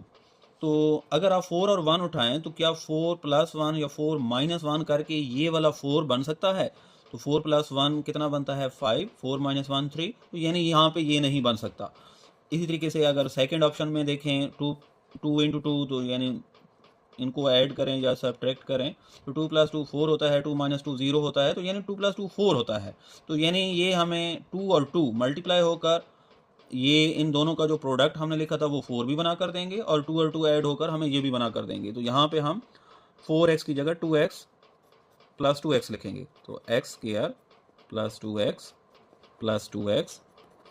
तो अगर आप 4 और 1 उठाएं तो क्या 4 प्लस 1 या 4 माइनस 1 करके ये वाला 4 बन सकता है। तो 4 प्लस 1 कितना बनता है 5, 4 माइनस 1 3, तो यानी यहाँ पे ये नहीं बन सकता। इसी तरीके से अगर सेकंड ऑप्शन में देखें 2 इंटू 2, तो यानी इनको ऐड करें या सब्ट्रैक्ट करें तो 2 प्लस 2 4 होता है, 2 माइनस 2 0 होता है, तो यानी 2 प्लस 2 4 होता है। तो यानी ये हमें 2 और 2 मल्टीप्लाई होकर ये इन दोनों का जो प्रोडक्ट हमने लिखा था वो 4 भी बना कर देंगे और 2 और 2 ऐड होकर हमें ये भी बना कर देंगे। तो यहाँ पे हम 4x की जगह 2x प्लस 2x लिखेंगे। तो x square plus 2x plus 2x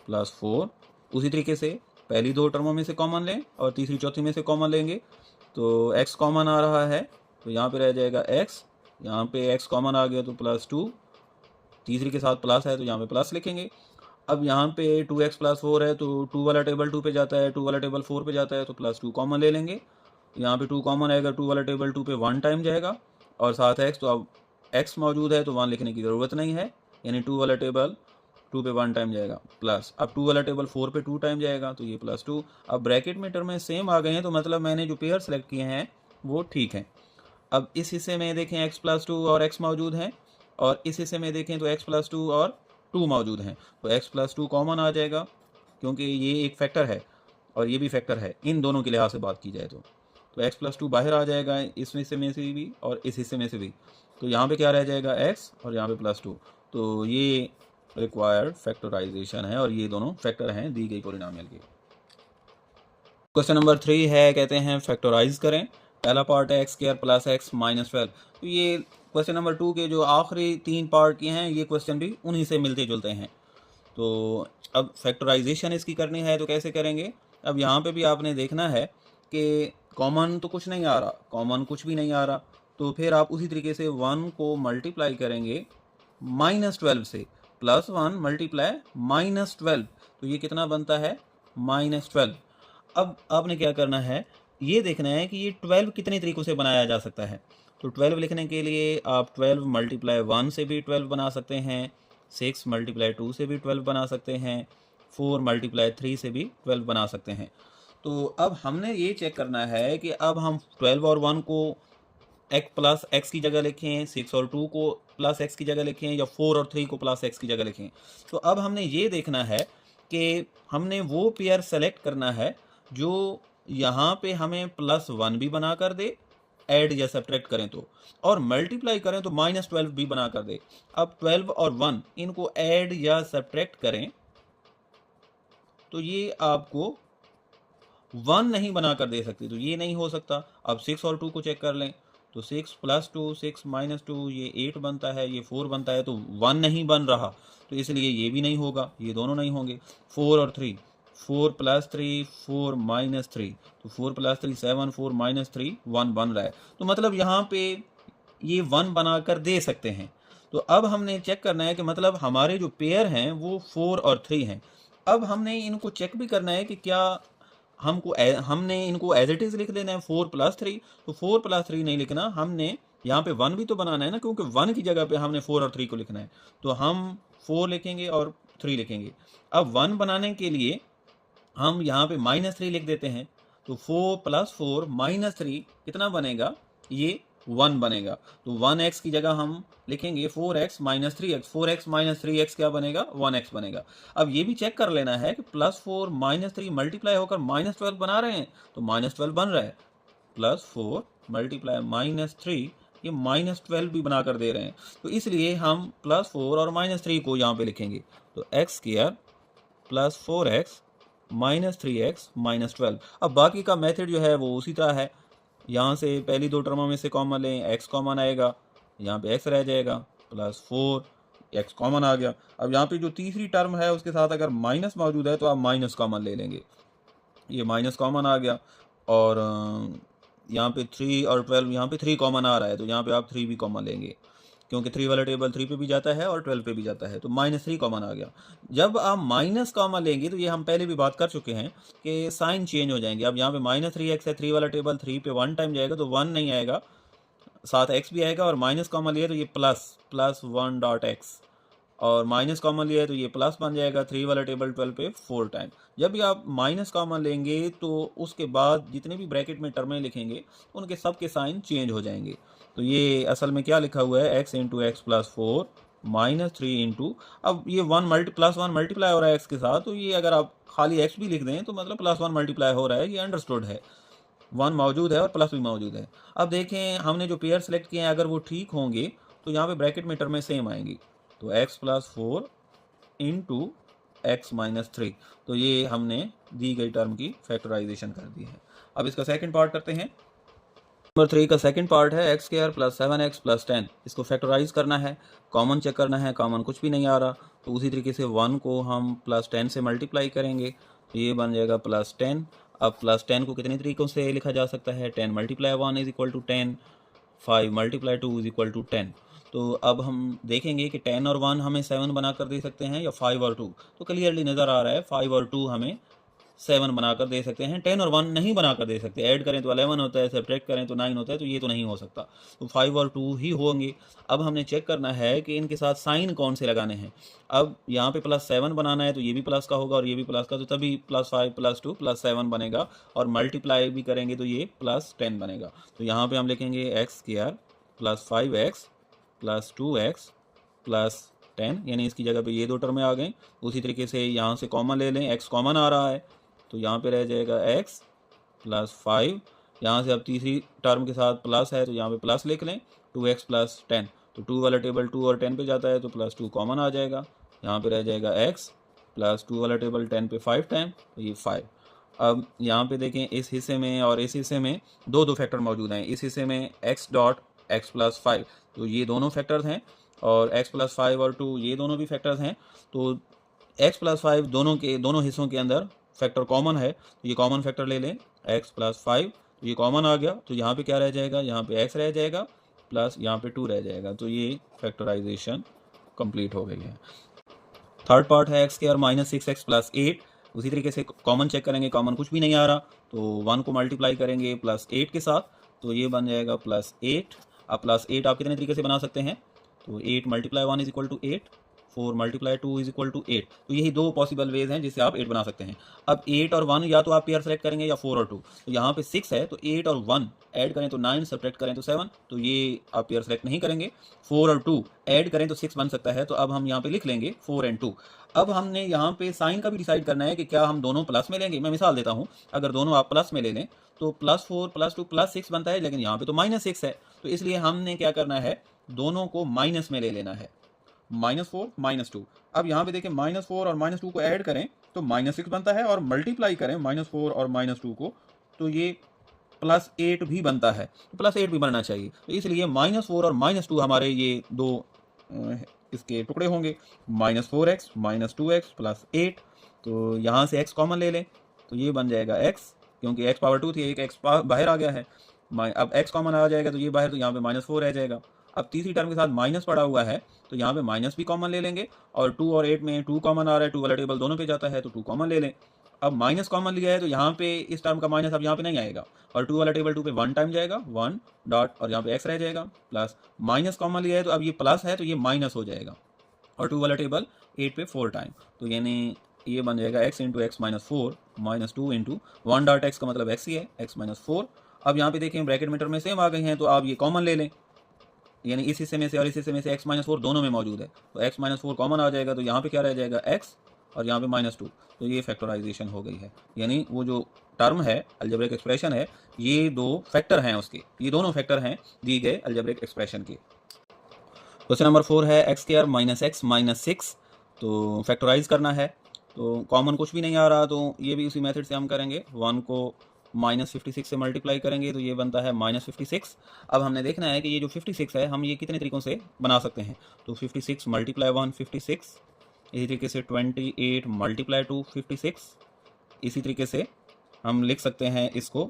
plus 4। उसी तरीके से पहली 2 टर्मों में से कॉमन लें और तीसरी चौथी में से कॉमन लेंगे। तो x कॉमन आ रहा है तो यहाँ पे रह जाएगा x, यहाँ पे x कॉमन आ गया तो प्लस 2, तीसरी के साथ प्लस है तो यहाँ पे प्लस लिखेंगे। अब यहाँ पे 2x प्लस 4 है तो 2 वाला टेबल 2 पे जाता है, 2 वाला टेबल 4 पे जाता है तो प्लस 2 कॉमन ले लेंगे। यहाँ पे 2 कॉमन आएगा, 2 वाला टेबल 2 पे 1 टाइम जाएगा और साथ x, तो अब x मौजूद है तो 1 लिखने की ज़रूरत नहीं है, यानी 2 वाला टेबल 2 पे 1 टाइम जाएगा प्लस, अब 2 वाला टेबल 4 पे 2 टाइम जाएगा तो ये प्लस 2। अब ब्रैकेट में टर्म में सेम आ गए हैं तो मतलब मैंने जो पेयर सेलेक्ट किए हैं वो ठीक हैं। अब इस हिस्से में देखें x प्लस 2 और x मौजूद हैं और इस हिस्से में देखें तो x प्लस 2 और 2 मौजूद हैं, तो x प्लस 2 कॉमन आ जाएगा क्योंकि ये एक फैक्टर है और ये भी फैक्टर है इन दोनों के लिहाज से बात की जाए तो x प्लस 2 बाहर आ जाएगा इस हिस्से में से भी और इस हिस्से में से भी। तो यहाँ पे क्या रह जाएगा x और यहाँ पे प्लस 2। तो ये रिक्वायर्ड फैक्टराइजेशन है और ये दोनों फैक्टर हैं दी गई पॉलिनोमियल के। क्वेश्चन नंबर 3 है, कहते हैं फैक्टराइज करें। पहला पार्ट है x square plus x minus 12। तो ये क्वेश्चन नंबर 2 के जो आखिरी 3 पार्ट के हैं ये क्वेश्चन भी उन्हीं से मिलते जुलते हैं। तो अब फैक्टराइजेशन इसकी करनी है तो कैसे करेंगे। अब यहाँ पे भी आपने देखना है कि कॉमन तो कुछ नहीं आ रहा, कॉमन कुछ भी नहीं आ रहा, तो फिर आप उसी तरीके से 1 को मल्टीप्लाई करेंगे -12 से, +1 मल्टीप्लाई -12, तो ये कितना बनता है -12। अब आपने क्या करना है, ये देखना है कि ये 12 कितने तरीक़ों से बनाया जा सकता है। तो 12 लिखने के लिए आप 12 मल्टीप्लाई 1 से भी 12 बना सकते हैं, 6 मल्टीप्लाई 2 से भी 12 बना सकते हैं, 4 मल्टीप्लाई 3 से भी 12 बना सकते हैं। तो अब हमने ये चेक करना है कि अब हम 12 और 1 को प्लस एक्स की जगह लिखें, 6 और 2 को प्लस एक्स की जगह लिखें, या 4 और 3 को प्लस एक्स की जगह लिखें। तो अब हमने ये देखना है कि हमने वो पेयर सेलेक्ट करना है जो यहाँ पे हमें +1 भी बना कर दे, ऐड या सब्ट्रैक्ट करें तो, और मल्टीप्लाई करें तो -12 भी बना कर दे। अब 12 और 1 इनको ऐड या सब्ट्रैक्ट करें तो ये आपको 1 नहीं बना कर दे सकती, तो ये नहीं हो सकता। अब 6 और 2 को चेक कर लें, तो 6 + 2, 6 - 2, ये 8 बनता है, ये 4 बनता है, तो 1 नहीं बन रहा, तो इसलिए ये भी नहीं होगा, ये दोनों नहीं होंगे। 4 और 3, 4 + 3, 4 - 3, तो 4 + 3 7, 4 - 3 1 बन रहा है। तो मतलब यहाँ पे ये 1 बनाकर दे सकते हैं। तो अब हमने चेक करना है कि मतलब हमारे जो पेयर हैं वो 4 और 3 हैं। अब हमने इनको चेक भी करना है कि क्या हमने इनको एज इट इज़ लिख देना है 4 + 3, तो 4 + 3 नहीं लिखना, हमने यहाँ पे 1 भी तो बनाना है ना, क्योंकि 1 की जगह पे हमने 4 और 3 को लिखना है। तो हम 4 लिखेंगे और 3 लिखेंगे। अब 1 बनाने के लिए हम यहाँ पे -3 लिख देते हैं, तो 4 + 4 - 3 कितना बनेगा, ये 1 बनेगा। तो 1x की जगह हम लिखेंगे 4x - 3x, 4x - 3x क्या बनेगा, 1x बनेगा। अब ये भी चेक कर लेना है कि +4 - 3 मल्टीप्लाई होकर -12 बना रहे हैं, तो -12 बन रहा है। +4 मल्टीप्लाई -3, ये -12 भी बना कर दे रहे हैं, तो इसलिए हम +4 और -3 को यहाँ पे लिखेंगे। तो x² + 4x - 3x - 12। अब बाकी का मेथड जो है वो उसी तरह है, यहाँ से पहली दो टर्मों में से कॉमन लें, x कॉमन आएगा, यहाँ पे x रह जाएगा, +4 x कॉमन आ गया। अब यहाँ पे जो तीसरी टर्म है उसके साथ अगर माइनस मौजूद है तो आप माइनस कॉमन ले लेंगे, ये माइनस कॉमन आ गया। और यहाँ पे 3 और 12, यहाँ पे 3 कॉमन आ रहा है, तो यहाँ पे आप 3 भी कॉमन लेंगे, क्योंकि 3 वाला टेबल 3 पे भी जाता है और 12 पे भी जाता है, तो -3 कॉमन आ गया। जब आप माइनस कॉमन लेंगे तो ये हम पहले भी बात कर चुके हैं कि साइन चेंज हो जाएंगे। अब यहाँ पे -3x है, 3 वाला टेबल 3 पे 1 टाइम जाएगा तो 1 नहीं आएगा, साथ x भी आएगा, और माइनस कॉमन लिया तो ये +1.x, और माइनस कॉमन लिया है तो ये प्लस बन जाएगा 3 वाला टेबल 12 पे 4 टाइम। जब भी आप माइनस कॉमन लेंगे तो उसके बाद जितने भी ब्रैकेट में टर्में लिखेंगे उनके सब के साइन चेंज हो जाएंगे। तो ये असल में क्या लिखा हुआ है, x × x + 4 -3 × अब ये +1 मल्टीप्लाई हो रहा है x के साथ, तो ये अगर आप खाली x भी लिख दें तो मतलब +1 मल्टीप्लाई हो रहा है, ये अंडरस्टूड है, 1 मौजूद है और प्लस भी मौजूद है। अब देखें हमने जो पेयर सेलेक्ट किए हैं अगर वो ठीक होंगे तो यहाँ पे ब्रैकेट में टर्में सेम आएंगी, तो x + 4 × x - 3, तो ये हमने दी गई टर्म की फैक्टराइजेशन कर दी है। अब इसका सेकंड पार्ट करते हैं। नंबर 3 का सेकंड पार्ट है x² + 7x + 10, इसको फैक्टराइज करना है, कॉमन चेक करना है, कॉमन कुछ भी नहीं आ रहा, तो उसी तरीके से 1 को हम +10 से मल्टीप्लाई करेंगे, तो ये बन जाएगा +10। अब +10 को कितने तरीक़ों से लिखा जा सकता है, 10 × 1 = 10, 5 × 2 = 10। तो अब हम देखेंगे कि 10 और 1 हमें 7 बना कर दे सकते हैं, या 5 और 2, तो क्लियरली नज़र आ रहा है 5 और 2 हमें 7 बना कर दे सकते हैं, 10 और 1 नहीं बना कर दे सकते। ऐड करें तो 11 होता है, सब्ट्रैक्ट करें तो 9 होता है, तो ये तो नहीं हो सकता, तो 5 और 2 ही होंगे। अब हमने चेक करना है कि इनके साथ साइन कौन से लगाने हैं। अब यहाँ पे +7 बनाना है तो ये भी प्लस का होगा और ये भी प्लस का, तो तभी +5 + 2 + 7 बनेगा, और मल्टीप्लाई भी करेंगे तो ये +10 बनेगा। तो यहाँ पे हम लिखेंगे x² + 5x + 2x + 10, यानी इसकी जगह पे ये दो टर्में आ गई। उसी तरीके से यहाँ से कॉमन ले लें, x कॉमन आ रहा है, तो यहाँ पे रह जाएगा x + 5, यहाँ से अब तीसरी टर्म के साथ प्लस है तो यहाँ पे प्लस लिख लें, 2x + 10, तो 2 वाला टेबल 2 और 10 पे जाता है, तो +2 कॉमन आ जाएगा, यहाँ पे रह जाएगा x + 2 वाला टेबल 10 पे 5 टाइम, तो ये 5। अब यहाँ पे देखें इस हिस्से में और इस हिस्से में दो फैक्टर मौजूद हैं। इस हिस्से में x.x + 5, तो ये दोनों फैक्टर्स हैं, और x + 5 और 2 ये दोनों भी फैक्टर्स हैं। तो x + 5 दोनों हिस्सों के अंदर फैक्टर कॉमन है, तो ये कॉमन फैक्टर ले लें, x + 5, तो ये कॉमन आ गया, तो यहाँ पे क्या रह जाएगा, यहाँ पे x रह जाएगा, प्लस यहाँ पे 2 रह जाएगा। तो ये फैक्टराइजेशन कंप्लीट हो गई है। थर्ड पार्ट है x square minus 6x plus 8। उसी तरीके से कॉमन चेक करेंगे, कॉमन कुछ भी नहीं आ रहा तो 1 को मल्टीप्लाई करेंगे प्लस 8 के साथ, तो ये बन जाएगा प्लस 8। अब प्लस 8 आप कितने तरीके से बना सकते हैं, तो 8 multiply 1 is equal to 8, 4 multiply 2 is equal to 8। तो यही दो पॉसिबल वेज हैं जिससे आप 8 बना सकते हैं। अब 8 और 1 या तो आप पेयर सेलेक्ट करेंगे या 4 और 2। तो यहाँ पे 6 है तो 8 और 1 ऐड करें तो 9, सब्ट्रैक्ट करें तो 7, तो ये आप पेयर सेलेक्ट नहीं करेंगे। 4 और 2 ऐड करें तो 6 बन सकता है, तो अब हम यहाँ पे लिख लेंगे 4 एंड 2। अब हमने यहाँ पे साइन का भी डिसाइड करना है कि क्या हम दोनों प्लस में लेंगे। मैं मिसाल देता हूँ, अगर दोनों आप प्लस में ले लें तो प्लस 4 प्लस 2 प्लस 6 बनता है, लेकिन यहाँ पे तो माइनस 6 है, तो इसलिए हमने क्या करना है, दोनों को माइनस में ले लेना है, -4 -2। अब यहाँ पे देखें -4 और -2 को ऐड करें तो -6 बनता है, और मल्टीप्लाई करें -4 और -2 को तो ये +8 भी बनता है, तो +8 भी बनना चाहिए। तो इसलिए -4 और -2 हमारे ये दो इसके टुकड़े होंगे, -4x -2x प्लस 8। तो यहाँ से x कॉमन ले लें तो ये बन जाएगा x, क्योंकि x पावर 2 थी, एक x बाहर आ गया है। अब x कॉमन आ जाएगा तो ये बाहर, तो यहाँ पे -4 रह जाएगा। अब तीसरी टर्म के साथ माइनस पड़ा हुआ है तो यहाँ पे माइनस भी कॉमन ले लेंगे, और 2 और 8 में 2 कॉमन आ रहा है, 2 वाला टेबल दोनों पे जाता है तो 2 कॉमन ले लें। अब माइनस कॉमन लिया है तो यहाँ पे इस टर्म का माइनस अब यहाँ पे नहीं आएगा, और 2 वाला टेबल 2 पे 1 टाइम जाएगा, 1 डॉट, और यहाँ पे x रह जाएगा प्लस। माइनस कॉमन लिया है तो अब ये प्लस है तो ये माइनस हो जाएगा, और 2 वाला टेबल 8 पे 4 टाइम, तो यानी ये बन जाएगा x into x minus 4 minus 2 into 1 dot x का मतलब x ही है, x माइनस 4। अब यहाँ पे देखें ब्रैकेट मीटर में सेम आ गए हैं, तो आप ये कॉमन ले लें, यानी इस हिस्से में से और इस हिस्से में से x माइनस 4 दोनों में मौजूद है, तो x माइनस 4 कॉमन आ जाएगा, तो यहाँ पे क्या रह जाएगा x, और यहाँ पे -2। तो ये फैक्टराइजेशन हो गई है, यानी वो जो टर्म है अलजेब्रिक एक्सप्रेशन है, ये दो फैक्टर हैं उसके, ये दोनों फैक्टर हैं दी गए अलजेब्रिक एक्सप्रेशन के। क्वेश्चन नंबर 4 है x square minus x minus 6, तो फैक्टराइज करना है, तो कॉमन कुछ भी नहीं आ रहा, तो ये भी उसी मेथड से हम करेंगे। 1 को -56 से मल्टीप्लाई करेंगे तो ये बनता है -56। अब हमने देखना है कि ये जो 56 है हम ये कितने तरीक़ों से बना सकते हैं, तो 56 मल्टीप्लाई 1 56, इसी तरीके से 28 मल्टीप्लाई 2 56, इसी तरीके से हम लिख सकते हैं इसको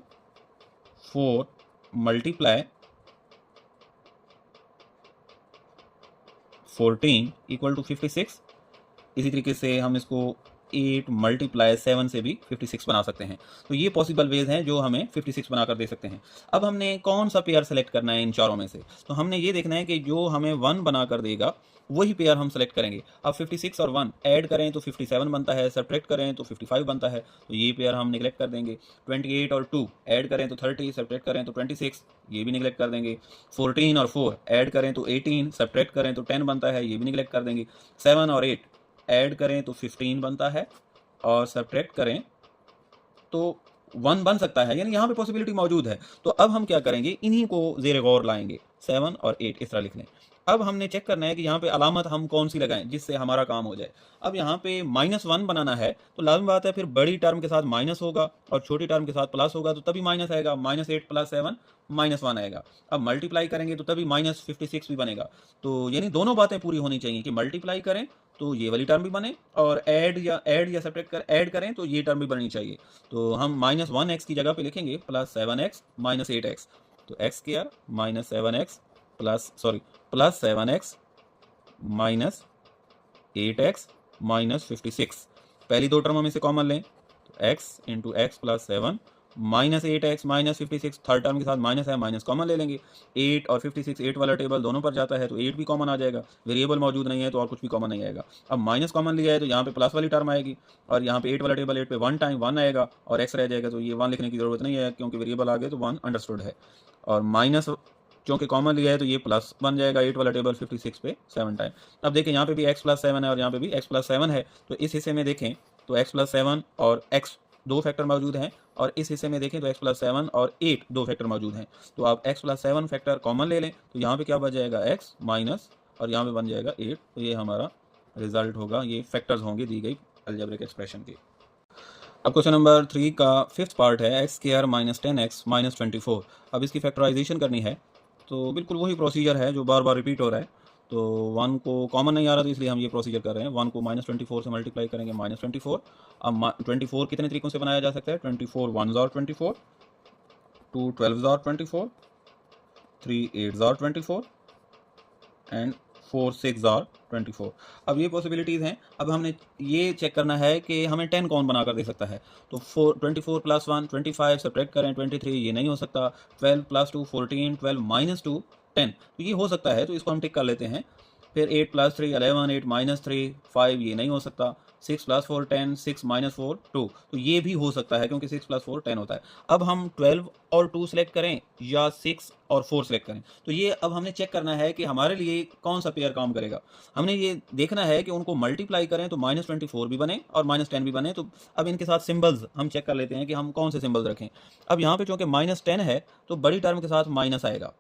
4 मल्टीप्लाई 14 इक्वल टू 56, इसी तरीके से हम इसको 8 मल्टीप्लाई 7 से भी 56 बना सकते हैं। तो ये पॉसिबल वेज हैं जो हमें 56 बनाकर दे सकते हैं। अब हमने कौन सा पेयर सेलेक्ट करना है इन चारों में से, तो हमने ये देखना है कि जो हमें 1 बनाकर देगा वही पेयर हम सेलेक्ट करेंगे। अब 56 और 1 ऐड करें तो 57 बनता है, सब्ट्रैक्ट करें तो 55 बनता है, तो ये पेयर हम निगलेक्ट कर देंगे। 28 और 2 ऐड करें तो 30, सब्ट्रैक्ट करें तो 26, ये भी निगलेक्ट कर देंगे। 14 और 4 ऐड करें तो 18, सब्ट्रैक्ट करें तो 10 बनता है, ये भी निगलेक्ट कर देंगे। 7 और 8 ऐड करें तो 15 बनता है, और सब्ट्रैक्ट करें तो 1 बन सकता है, यानी यहाँ पे पॉसिबिलिटी मौजूद है। तो अब हम क्या करेंगे, इन्हीं को ज़ेर गौर लाएंगे, 7 और 8 इस तरह लिख लें। अब हमने चेक करना है कि यहाँ पे अलामत हम कौन सी लगाएं जिससे हमारा काम हो जाए। अब यहाँ पे -1 बनाना है तो लाजमी बात है फिर बड़ी टर्म के साथ माइनस होगा और छोटी टर्म के साथ प्लस होगा, तो तभी माइनस आएगा, -8 प्लस 7 -1 आएगा। अब मल्टीप्लाई करेंगे तो तभी -56 भी बनेगा। तो यानी दोनों बातें पूरी होनी चाहिए कि मल्टीप्लाई करें तो ये वाली टर्म भी बने, और ऐड या सब्ट्रैक्ट कर ऐड करें तो ये टर्म भी बननी चाहिए। तो हम -1x की जगह पे लिखेंगे +7x -8x, तो x square -7x plus 7x -8x -56। पहली दो टर्म हम इसे कॉमन लें तो x into x plus 7 -8x -56, third term के साथ माइनस है, माइनस कॉमन ले लेंगे। 8 और 56 8 वाला टेबल दोनों पर जाता है तो 8 भी कॉमन आ जाएगा, वेरिएबल मौजूद नहीं है तो और कुछ भी कॉमन नहीं आएगा। अब माइनस कॉमन लिया है तो यहाँ पे प्लस वाली टर्म आएगी, और यहाँ पे 8 वाला टेबल 8 पे 1 टाइम 1 आएगा, और x रह जाएगा, तो ये 1 लिखने की ज़रूरत नहीं है क्योंकि वेरिएबल आ गए तो 1 अंडरस्टूड है। और माइनस क्योंकि कॉमन लिया है तो ये प्लस बन जाएगा 8 वाला टेबल 56 पे 7 टाइम। अब देखें यहाँ पे भी x प्लस 7 है और यहाँ पे भी x प्लस 7 है, तो इस हिस्से में देखें तो x प्लस 7 और x दो फैक्टर मौजूद हैं, और इस हिस्से में देखें तो x प्लस 7 और 8 दो फैक्टर मौजूद हैं। तो आप x प्लस 7 फैक्टर कॉमन ले लें तो यहाँ पे क्या बच जाएगा x माइनस, और यहाँ पे बन जाएगा 8, तो ये हमारा रिजल्ट होगा, ये फैक्टर्स होंगे दी गई अलजेब्रिक एक्सप्रेशन के। अब क्वेश्चन नंबर 3 का 5th पार्ट है एक्स स्क्वायर -10x -24। अब इसकी फैक्टराइजेशन करनी है, तो बिल्कुल वही प्रोसीजर है जो बार बार रिपीट हो रहा है। तो 1 को कॉमन नहीं आ रहा तो इसलिए हम ये प्रोसीजर कर रहे हैं। 1 को -24 से मल्टीप्लाई करेंगे -24। अब 24 कितने तरीकों से बनाया जा सकता है, 24 1s और 24, 2 12s और 24, 3 8s are 24 एंड 4 6 आर 24। अब ये पॉसिबिलिटीज़ हैं। अब हमने ये चेक करना है कि हमें 10 कौन बना कर दे सकता है। तो 24 प्लस 1 25, सब्ट्रैक्ट करें 23, ये नहीं हो सकता। 12 प्लस 2 14, 12 माइनस 2 10, तो ये हो सकता है, तो इसको हम टिक कर लेते हैं। फिर 8 प्लस 3 11, 8 माइनस 3 5, ये नहीं हो सकता। 6 प्लस 4 10, 6 माइनस 4 2, तो ये भी हो सकता है क्योंकि 6 प्लस 4 10 होता है। अब हम 12 और 2 सेलेक्ट करें या 6 और 4 सेलेक्ट करें, तो ये अब हमने चेक करना है कि हमारे लिए कौन सा पेयर काम करेगा। हमने ये देखना है कि उनको मल्टीप्लाई करें तो -24 भी बने और -10 भी बने। तो अब इनके साथ सिंबल्स हम चेक कर लेते हैं कि हम कौन से सिंबल्स रखें। अब यहाँ पे चूँकि -10 है तो बड़ी टर्म के साथ माइनस आएगा,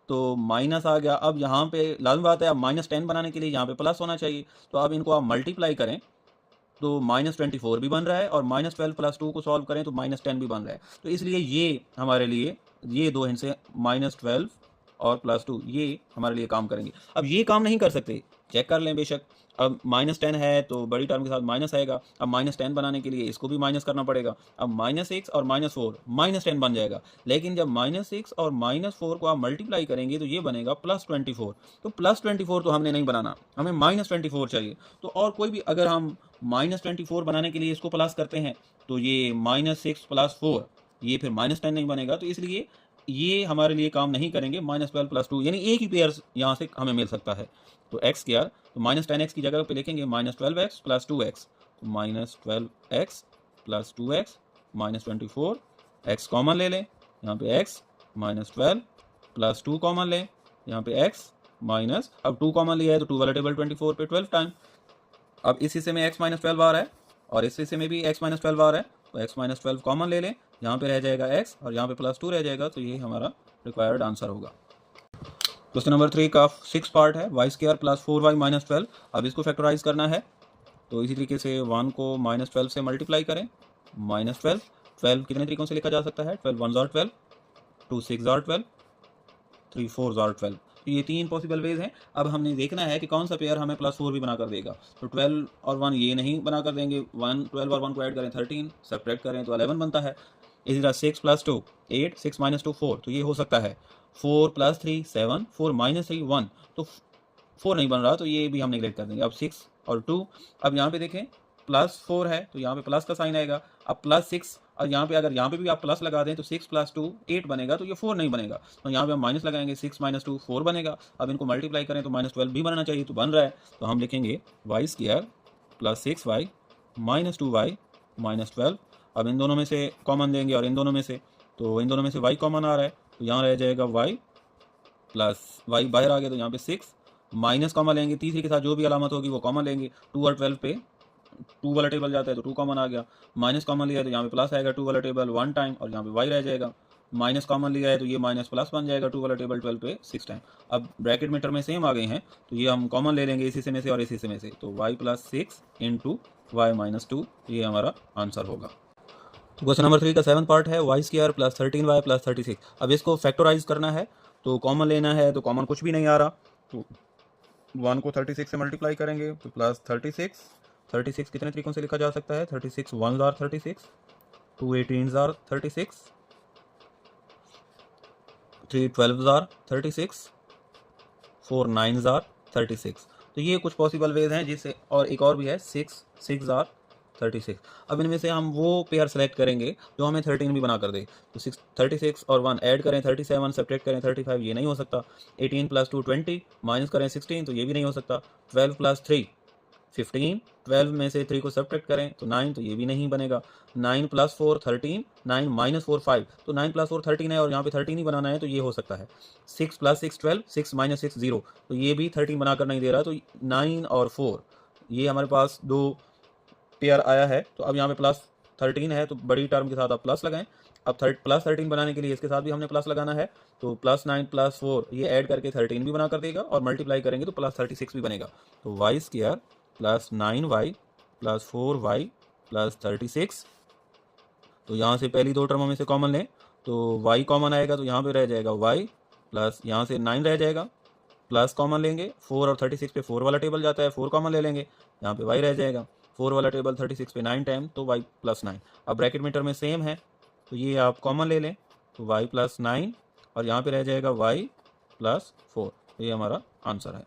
तो माइनस आ गया। अब यहाँ पे लाज़मी बात है, अब -10 बनाने के लिए यहाँ पे प्लस होना चाहिए, तो अब इनको आप मल्टीप्लाई करें तो -24 भी बन रहा है और -12 प्लस 2 को सॉल्व करें तो -10 भी बन रहा है। तो इसलिए ये हमारे लिए ये दो हिस्से -12 और +2 ये हमारे लिए काम करेंगे। अब ये काम नहीं कर सकते, चेक कर लें बेशक। अब -10 है तो बड़ी टर्म के साथ माइनस आएगा। अब -10 बनाने के लिए इसको भी माइनस करना पड़ेगा। अब -6 और -4 -10 बन जाएगा। लेकिन जब -6 और -4 को आप मल्टीप्लाई करेंगे तो ये बनेगा +24। तो +24 तो हमने नहीं बनाना, हमें -24 चाहिए। तो और कोई भी अगर हम -24 बनाने के लिए इसको प्लस करते हैं तो ये -6 + 4 ये फिर -10 नहीं बनेगा। तो इसलिए ये हमारे लिए काम नहीं करेंगे। -12 + 2 यानी एक ही पेयर यहाँ से हमें मिल सकता है। तो x क्या, तो -10x की जगह पे लिखेंगे -12x + 2x, तो -12x + 2x -24, x कॉमन ले लें, यहाँ पे x -12 + 2 कॉमन लें, यहाँ पे x माइनस, अब 2 कॉमन लिया है तो 2 वाला टेबल 24 पे 12 टाइम। अब इस हिस्से में x -12 आ रहा है और इस हिस्से में भी x -12 आ रहा है, तो x -12 कॉमन ले लें, यहाँ पे रह जाएगा x और यहाँ पे +2 रह जाएगा। तो ये हमारा रिक्वायर्ड आंसर होगा। क्वेश्चन नंबर 3 का 6 पार्ट है, y² + 4y - 12। अब इसको फैक्टराइज करना है, तो इसी तरीके से 1 को -12 से मल्टीप्लाई करें। -12 12 कितने तरीकों से लिखा जा सकता है, 12 1s are 12, 2 6s are 12, 3 4s are 12। तो ये 3 पॉसिबल वेज हैं। अब हमने देखना है कि कौन सा पेयर हमें +4 भी बनाकर देगा। तो 12 और 1 ये नहीं बनाकर देंगे। 12 और 1 को ऐड करें 13, सब्ट्रैक्ट करें तो 11 बनता है। इसी तरह 6 + 2 8, 6 - 2 4, तो ये हो सकता है। 4 + 3 7, 4 - 3 1, तो 4 नहीं बन रहा, तो ये भी हम नेगलेक्ट कर देंगे। अब 6 और 2, अब यहाँ पे देखें +4 है तो यहाँ पे प्लस का साइन आएगा। अब +6 और यहाँ पे अगर यहाँ पे भी आप प्लस लगा दें तो 6 + 2 8 बनेगा, तो ये 4 नहीं बनेगा। तो यहाँ पे हम माइनस लगाएंगे, 6 - 2 4 बनेगा। अब इनको मल्टीप्लाई करें तो -12 भी बनना चाहिए, तो बन रहा है। तो हम लिखेंगे y² + 6y - 2y - 12। अब इन दोनों में से कॉमन देंगे और इन दोनों में से, तो इन दोनों में से y कॉमन आ रहा है, तो यहाँ रह जाएगा y प्लस y बाहर आ गया, तो यहाँ पे 6 माइनस कॉमन लेंगे, तीसरे के साथ जो भी अलामत होगी वो कॉमन लेंगे। 2 और 12 पे 2 वाला टेबल जाता है तो 2 कॉमन आ गया। माइनस कॉमन लिया है तो यहाँ पे प्लस आएगा 2 वाला टेबल 1 टाइम और यहाँ पे y रह जाएगा। माइनस कॉमन लिया है तो ये माइनस प्लस बन जाएगा 2 वाला टेबल 12 पे 6 टाइम। अब ब्रैकेट मीटर में सेम आ गए हैं तो ये हम कॉमन ले लेंगे इस हिस्से में से और इस हिस्से में से, तो y + 6 × y - 2, ये हमारा आंसर होगा। तो क्वेश्चन नंबर 3 का 7th पार्ट है, y² + 13y + 36। अब इसको फैक्टराइज करना है, तो कॉमन लेना है, तो कॉमन कुछ भी नहीं आ रहा, तो 1 को 36 से मल्टीप्लाई करेंगे तो +36। 36 कितने तरीकों से लिखा जा सकता है, 36 1s are 36, 2 18s are 36, 3 12s are 36, 4 9s are 36। तो ये कुछ पॉसिबल वेज हैं जिससे, और एक और भी है 6 6s are 36। अब इनमें से हम वो पेयर सेलेक्ट करेंगे जो हमें 13 भी बना कर दे। तो 36 और 1 ऐड करें 37, सब्ट्रैक्ट करें 35, ये नहीं हो सकता। 18 + 2 20, माइनस करें 16, तो ये भी नहीं हो सकता। 12 + 3 15, 12 में से 3 को सब्ट्रैक्ट करें तो 9, तो ये भी नहीं बनेगा। 9 + 4 13, 9 - 4 5, तो 9 + 4 13 है और यहाँ पे 13 ही बनाना है, तो ये हो सकता है। 6 + 6 12, 6 - 6 0, तो ये भी 13 बनाकर नहीं दे रहा, तो 9 और 4 ये हमारे पास दो पेयर आया है। तो अब यहाँ पे +13 है तो बड़ी टर्म के साथ आप प्लस लगाएं। अब +13 बनाने के लिए इसके साथ भी हमने प्लस लगाना है, तो +9 + 4 ये ऐड करके 13 भी बना कर देगा और मल्टीप्लाई करेंगे तो +36 भी बनेगा। तो y² + 9y + 4y + 36, तो यहाँ से पहली दो टर्मों में से कॉमन लें तो y कॉमन आएगा, तो यहाँ पे रह जाएगा y प्लस यहाँ से 9 रह जाएगा, प्लस कॉमन लेंगे 4 और 36 पे 4 वाला टेबल जाता है, 4 कॉमन ले लेंगे, यहाँ पे y रह जाएगा। 4 वाला टेबल 36 पे 9 टाइम, तो y + 9। अब ब्रैकेट मीटर में सेम है तो ये आप कॉमन ले लें, तो y + 9 और यहाँ पे रह जाएगा y प्लस 4, ये हमारा आंसर है।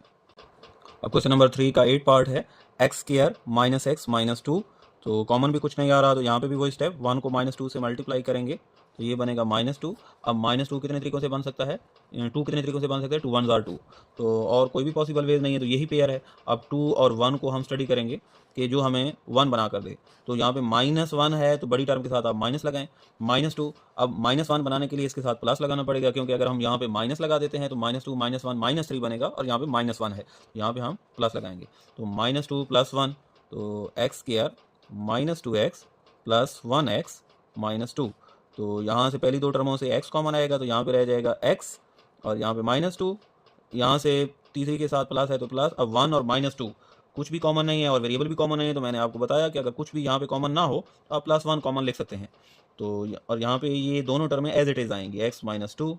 अब क्वेश्चन नंबर 3 का 8 पार्ट है x square minus x minus 2। तो कॉमन भी कुछ नहीं आ रहा, तो यहाँ पे भी वही स्टेप, 1 को -2 से मल्टीप्लाई करेंगे तो ये बनेगा -2। अब -2 कितने तरीकों से बन सकता है, 2 कितने तरीकों से बन सकता है, 2 1 2। तो और कोई भी पॉसिबल वेज नहीं है, तो यही पेयर है। अब 2 और 1 को हम स्टडी करेंगे कि जो हमें 1 बना कर दे। तो यहाँ पे -1 है तो बड़ी टर्म के साथ आप माइनस लगाएं, -2। अब -1 बनाने के लिए इसके साथ प्लस लगाना पड़ेगा, क्योंकि अगर हम यहाँ पे माइनस लगा देते हैं तो -2 -1 -3 बनेगा, और यहाँ पे -1 है, यहाँ पे हम प्लस लगाएंगे। तो -2 + 1, तो एक्स स्क्वायर -2x + 1x -2। तो यहाँ से पहली दो टर्मों से x कॉमन आएगा, तो यहाँ पे रह जाएगा x, और यहाँ पे -2, यहाँ से तीसरी के साथ प्लस है तो प्लस। अब 1 और -2 कुछ भी कॉमन नहीं है और वेरिएबल भी कॉमन नहीं है, तो मैंने आपको बताया कि अगर कुछ भी यहाँ पे कॉमन ना हो तो आप +1 कॉमन लिख सकते हैं। तो और यहाँ पे ये दोनों टर्में एज इट इज़ आएंगी, x -2।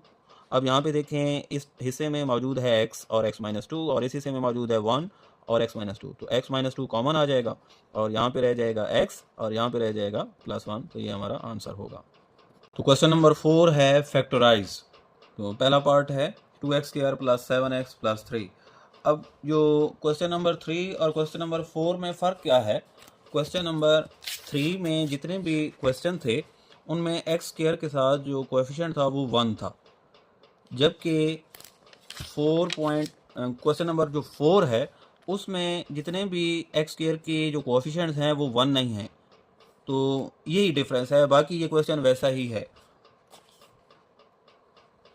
अब यहाँ पे देखें, इस हिस्से में मौजूद है x और x -2, और इस हिस्से में मौजूद है 1 और x -2। तो x -2 कॉमन आ जाएगा, और यहाँ पे रह जाएगा x, और यहाँ पे रह जाएगा +1। तो ये हमारा आंसर होगा। तो क्वेश्चन नंबर 4 है फैक्टराइज। तो पहला पार्ट है 2x² + 7x + 3। अब जो क्वेश्चन नंबर 3 और क्वेश्चन नंबर 4 में फ़र्क क्या है, क्वेश्चन नंबर 3 में जितने भी क्वेश्चन थे उनमें x² के साथ जो कोएफिशिएंट था वो 1 था, जबकि क्वेश्चन नंबर जो 4 है उसमें जितने भी x² के जो कोएफिशिएंट्स हैं वो 1 नहीं हैं। तो यही डिफरेंस है, बाकी ये क्वेश्चन वैसा ही है।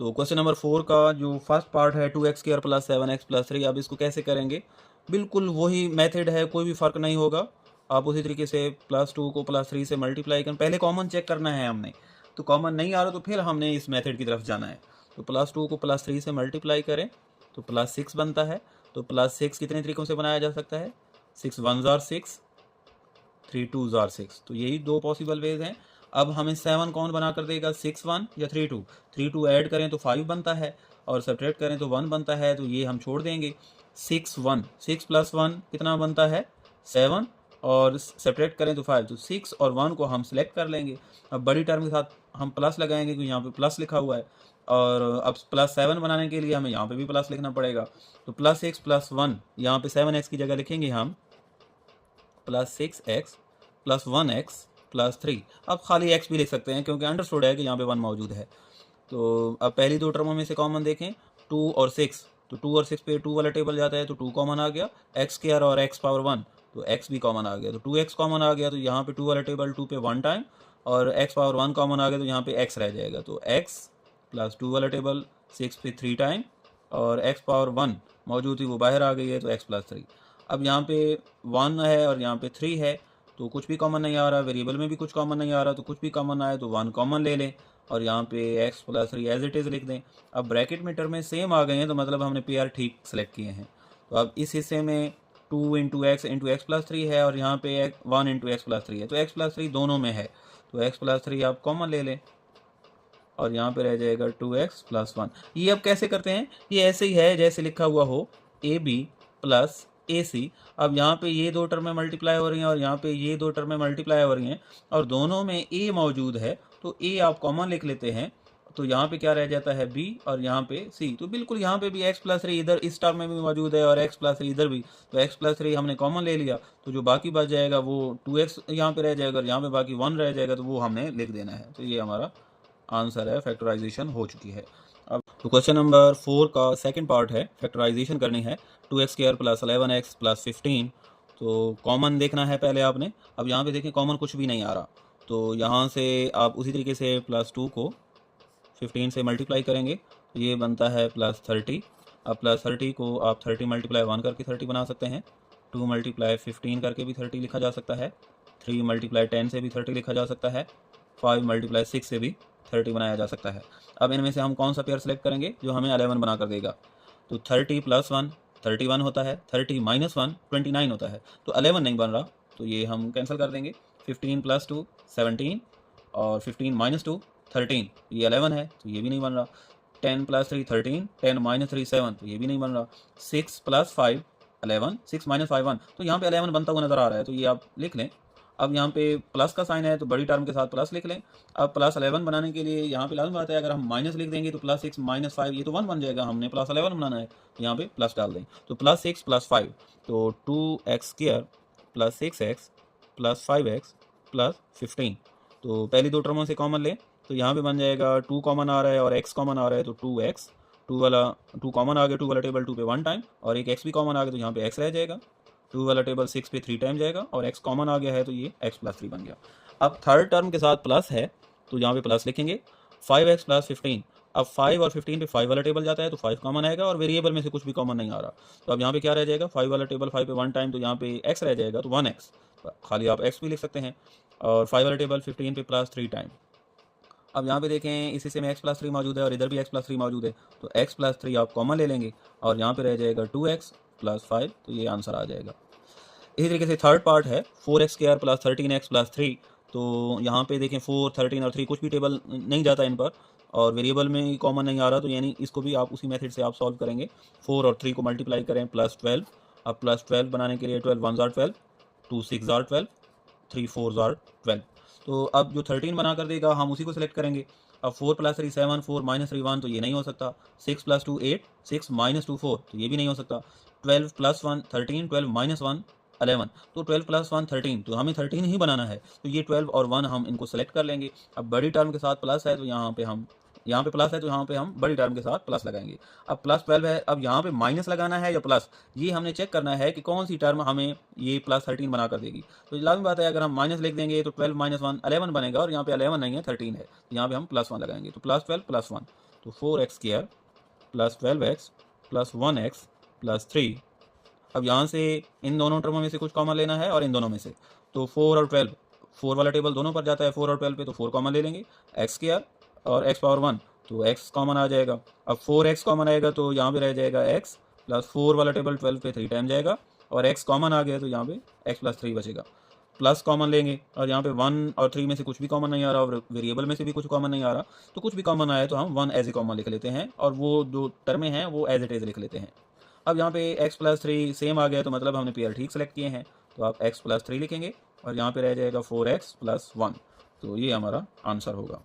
तो क्वेश्चन नंबर 4 का जो फर्स्ट पार्ट है 2x² + 7x + 3, अब इसको कैसे करेंगे, बिल्कुल वही मेथड है, कोई भी फ़र्क नहीं होगा। आप उसी तरीके से +2 को +3 से मल्टीप्लाई करें, पहले कॉमन चेक करना है हमने, तो कॉमन नहीं आ रहा तो फिर हमने इस मेथड की तरफ जाना है। तो +2 को +3 से मल्टीप्लाई करें तो +6 बनता है। तो +6 कितने तरीक़ों से बनाया जा सकता है, 6 1 * 6, 3 2 * 6। तो यही दो पॉसिबल वेज हैं। अब हमें 7 कौन बना कर देगा, 6 1 या 3 2। 3 2 ऐड करें तो 5 बनता है, और सब्ट्रैक्ट करें तो 1 बनता है, तो ये हम छोड़ देंगे। 6 1, 6 + 1 कितना बनता है, 7, और सब्ट्रैक्ट करें तो 5। तो 6 और 1 को हम सिलेक्ट कर लेंगे। अब बड़ी टर्म के साथ हम प्लस लगाएंगे क्योंकि यहाँ पे प्लस लिखा हुआ है, और अब +7 बनाने के लिए हमें यहाँ पे भी प्लस लिखना पड़ेगा। तो +6 + 1, यहाँ पे 7x की जगह लिखेंगे हम +6x + 1x + 3। अब खाली x भी लिख सकते हैं क्योंकि अंडरस्टूड है कि यहाँ पे 1 मौजूद है। तो अब पहली दो टर्मों में से कॉमन देखें, 2 और 6, तो 2 और 6 पे 2 वाला टेबल जाता है तो 2 कॉमन आ गया। x² और x⁻1, तो x भी कॉमन आ गया, तो 2x कॉमन आ गया, तो यहाँ पे 2 वाला टेबल 2 पे 1 टाइम, और x⁻1 कॉमन आ गया तो यहाँ पे x रह जाएगा। तो x + 2 वाला टेबल 6 पे 3 टाइम, और x⁻1 मौजूद थी वो बाहर आ गई है, तो x + 3। अब यहाँ पे 1 है और यहाँ पे 3 है, तो कुछ भी कॉमन नहीं आ रहा, वेरिएबल में भी कुछ कॉमन नहीं आ रहा, तो कुछ भी कॉमन आए तो 1 कॉमन ले लें, और यहाँ पे x + 3 एज इट इज़ लिख दें। अब ब्रैकेट में टर्में सेम आ गए हैं, तो मतलब हमने पेयर ठीक सेलेक्ट किए हैं। तो अब इस हिस्से में 2 × x × x + 3 है, और यहाँ पे 1 × x + 3 है, तो x + 3 दोनों में है, तो x + 3 आप कॉमन ले लें, और यहाँ पे रह जाएगा 2x + 1। ये अब कैसे करते हैं, ये ऐसे ही है जैसे लिखा हुआ हो AB + AC। अब यहाँ पे ये दो टर्में मल्टीप्लाई हो रही हैं, और यहाँ पे ये दो टर्में मल्टीप्लाई हो रही हैं, और दोनों में A मौजूद है, तो A आप कॉमन लिख लेते हैं। तो यहाँ पे क्या रह जाता है B, और यहाँ पे C। तो बिल्कुल यहाँ पे भी x + 3 इधर इस टर्म में भी मौजूद है, और x + 3 इधर भी, तो x + 3 हमने कॉमन ले लिया, तो जो बाकी बच जाएगा वो 2x यहाँ पे रह जाएगा, और यहाँ पे बाकी 1 रह जाएगा, तो वो हमने लिख देना है। तो ये हमारा आंसर है, फैक्टराइजेशन हो चुकी है। अब तो क्वेश्चन नंबर 4 का सेकंड पार्ट है, फैक्टराइजेशन करनी है 2x² + 11x + 15। तो कॉमन देखना है पहले आपने। अब यहाँ पे देखें कॉमन कुछ भी नहीं आ रहा, तो यहाँ से आप उसी तरीके से +2 को 15 से मल्टीप्लाई करेंगे, तो ये बनता है +30। अब +30 को आप 30 × 1 करके 30 बना सकते हैं, 2 × 15 करके भी 30 लिखा जा सकता है, 3 × 10 से भी 30 लिखा जा सकता है, 5 × 6 से भी 30 बनाया जा सकता है। अब इनमें से हम कौन सा पेयर सेलेक्ट करेंगे जो हमें 11 बना कर देगा, तो 30 + 1 31 होता है, 30 - 1 29 होता है, तो 11 नहीं बन रहा, तो ये हम कैंसिल कर देंगे। 15 + 2 17, और 15 - 2 13, ये 11 है, तो ये भी नहीं बन रहा। 10 + 3 13, 10 - 3 7, तो ये भी नहीं बन रहा। 6 + 5 11, 6 - 5 1, तो यहाँ पे 11 बनता हुआ नज़र आ रहा है, तो ये आप लिख लें। अब यहाँ पे प्लस का साइन है तो बड़ी टर्म के साथ प्लस लिख लें। अब प्लस 11 बनाने के लिए यहाँ पे लाजमी बात है, अगर हम माइनस लिख देंगे तो प्लस 6 माइनस 5 ये तो 1 बन जाएगा, हमने प्लस 11 बनाना है तो यहाँ पे प्लस डाल दें। तो प्लस 6 प्लस 5 तो 2x² plus 6x plus 5x plus 15। तो पहली दो टर्मों से कॉमन लें तो यहाँ पे बन जाएगा 2 कॉमन आ रहा है और x कॉमन आ रहा है तो 2x, 2 कॉमन आ गया, 2 वाला टेबल 2 पे 1 टाइम और एक x भी कॉमन आ गया तो यहाँ पे x रह जाएगा। 2 वाला टेबल 6 पे 3 टाइम जाएगा और x कॉमन आ गया है तो ये x प्लस 3 बन गया। अब थर्ड टर्म के साथ प्लस है तो यहाँ पे प्लस लिखेंगे 5x प्लस 15। अब 5 और 15 पे 5 वाला टेबल जाता है तो 5 कॉमन आएगा और वेरिएबल में से कुछ भी कॉमन नहीं आ रहा, तो अब यहाँ पे क्या रह जाएगा, 5 वाला टेबल 5 पे 1 टाइम तो यहाँ पे x रह जाएगा तो 1x, खाली आप x भी लिख सकते हैं, और 5 वाला टेबल 15 पे प्लस 3 टाइम। अब यहाँ पे देखें इस हिस्से में x प्लस 3 मौजूद है और इधर भी x प्लस 3 मौजूद है तो x प्लस 3 आप कॉमन ले लेंगे और यहाँ पे रह जाएगा 2x प्लस 5, तो ये आंसर आ जाएगा। इसी तरीके से थर्ड पार्ट है 4x² प्लस 13x प्लस 3। तो यहाँ पे देखें 4, 13 और 3 कुछ भी टेबल नहीं जाता इन पर और वेरिएबल में कॉमन नहीं आ रहा, तो यानी इसको भी आप उसी मेथड से आप सॉल्व करेंगे। 4 और 3 को मल्टीप्लाई करें प्लस 12। अब प्लस 12 बनाने के लिए 12 1 जार 12, 2 6 जार 12, 3 4 जार 12। तो अब जो 13 बना कर देगा हम उसी को सिलेक्ट करेंगे। अब 4 प्लस 3 7, 4 माइनस 3 1 तो ये नहीं हो सकता। 6 प्लस 2 8, 6 माइनस 2 4 तो ये भी नहीं हो सकता। 12 प्लस 1 13, 12 माइनस 1 11, तो 12 प्लस 1 13, तो हमें 13 ही बनाना है तो ये 12 और 1 हम इनको सेलेक्ट कर लेंगे। अब बड़ी टर्म के साथ प्लस है तो यहाँ पे प्लस है तो यहाँ पे हम बड़ी टर्म के साथ प्लस लगाएंगे। अब प्लस 12 है, अब यहाँ पे माइनस लगाना है या प्लस, ये हमने चेक करना है कि कौन सी टर्म हमें ये प्लस 13 बना कर देगी। तो लाजमी बात है अगर हम माइनस लिख देंगे तो 12 माइनस 1 11 बनेगा और यहाँ पे 11 नहीं है 13 है, तो यहाँ पे हम प्लस 1 लगाएंगे तो प्लस 12 प्लस 1 तो 4x² plus 12x plus 1x plus 3। अब यहाँ से इन दोनों टर्मों में से कुछ कॉमन लेना है और इन दोनों में से, तो 4 और 12, 4 वाला टेबल दोनों पर जाता है 4 और 12 पे तो 4 कॉमन ले लेंगे, x² और x पावर 1 तो x कॉमन आ जाएगा। अब 4x कॉमन आएगा तो यहाँ पे रह जाएगा x प्लस 4 वाला टेबल 12 पे 3 टाइम जाएगा और x कॉमन आ गया तो यहाँ पे x प्लस 3 बचेगा। प्लस कॉमन लेंगे और यहाँ पे 1 और 3 में से कुछ भी कॉमन नहीं आ रहा और वेरिएबल में से भी कुछ कॉमन नहीं आ रहा, तो कुछ भी कॉमन आया तो हम 1 एज ए कॉमन लिख लेते हैं और वो जो टर्में हैं वो एज इट इज लिख लेते हैं। अब यहाँ पे x प्लस 3 सेम आ गया तो मतलब हमने पेयर ठीक सेलेक्ट किए हैं, तो आप x प्लस 3 लिखेंगे और यहाँ पे रह जाएगा 4x प्लस 1, तो ये हमारा आंसर होगा।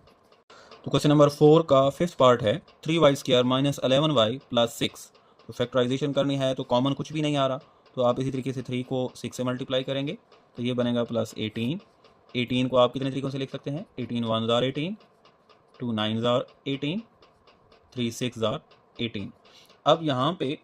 तो क्वेश्चन नंबर 4 का फिफ्थ पार्ट है 3y² माइनस 11y प्लस 6। तो फैक्टराइजेशन करनी है तो कॉमन कुछ भी नहीं आ रहा, तो आप इसी तरीके से 3 को 6 से मल्टीप्लाई करेंगे तो ये बनेगा प्लस 18। 18 को आप कितने तरीकों से लिख सकते हैं, 18 1 जार 18, 2 9 जार 18, 3 6 जार 18। अब यहाँ पे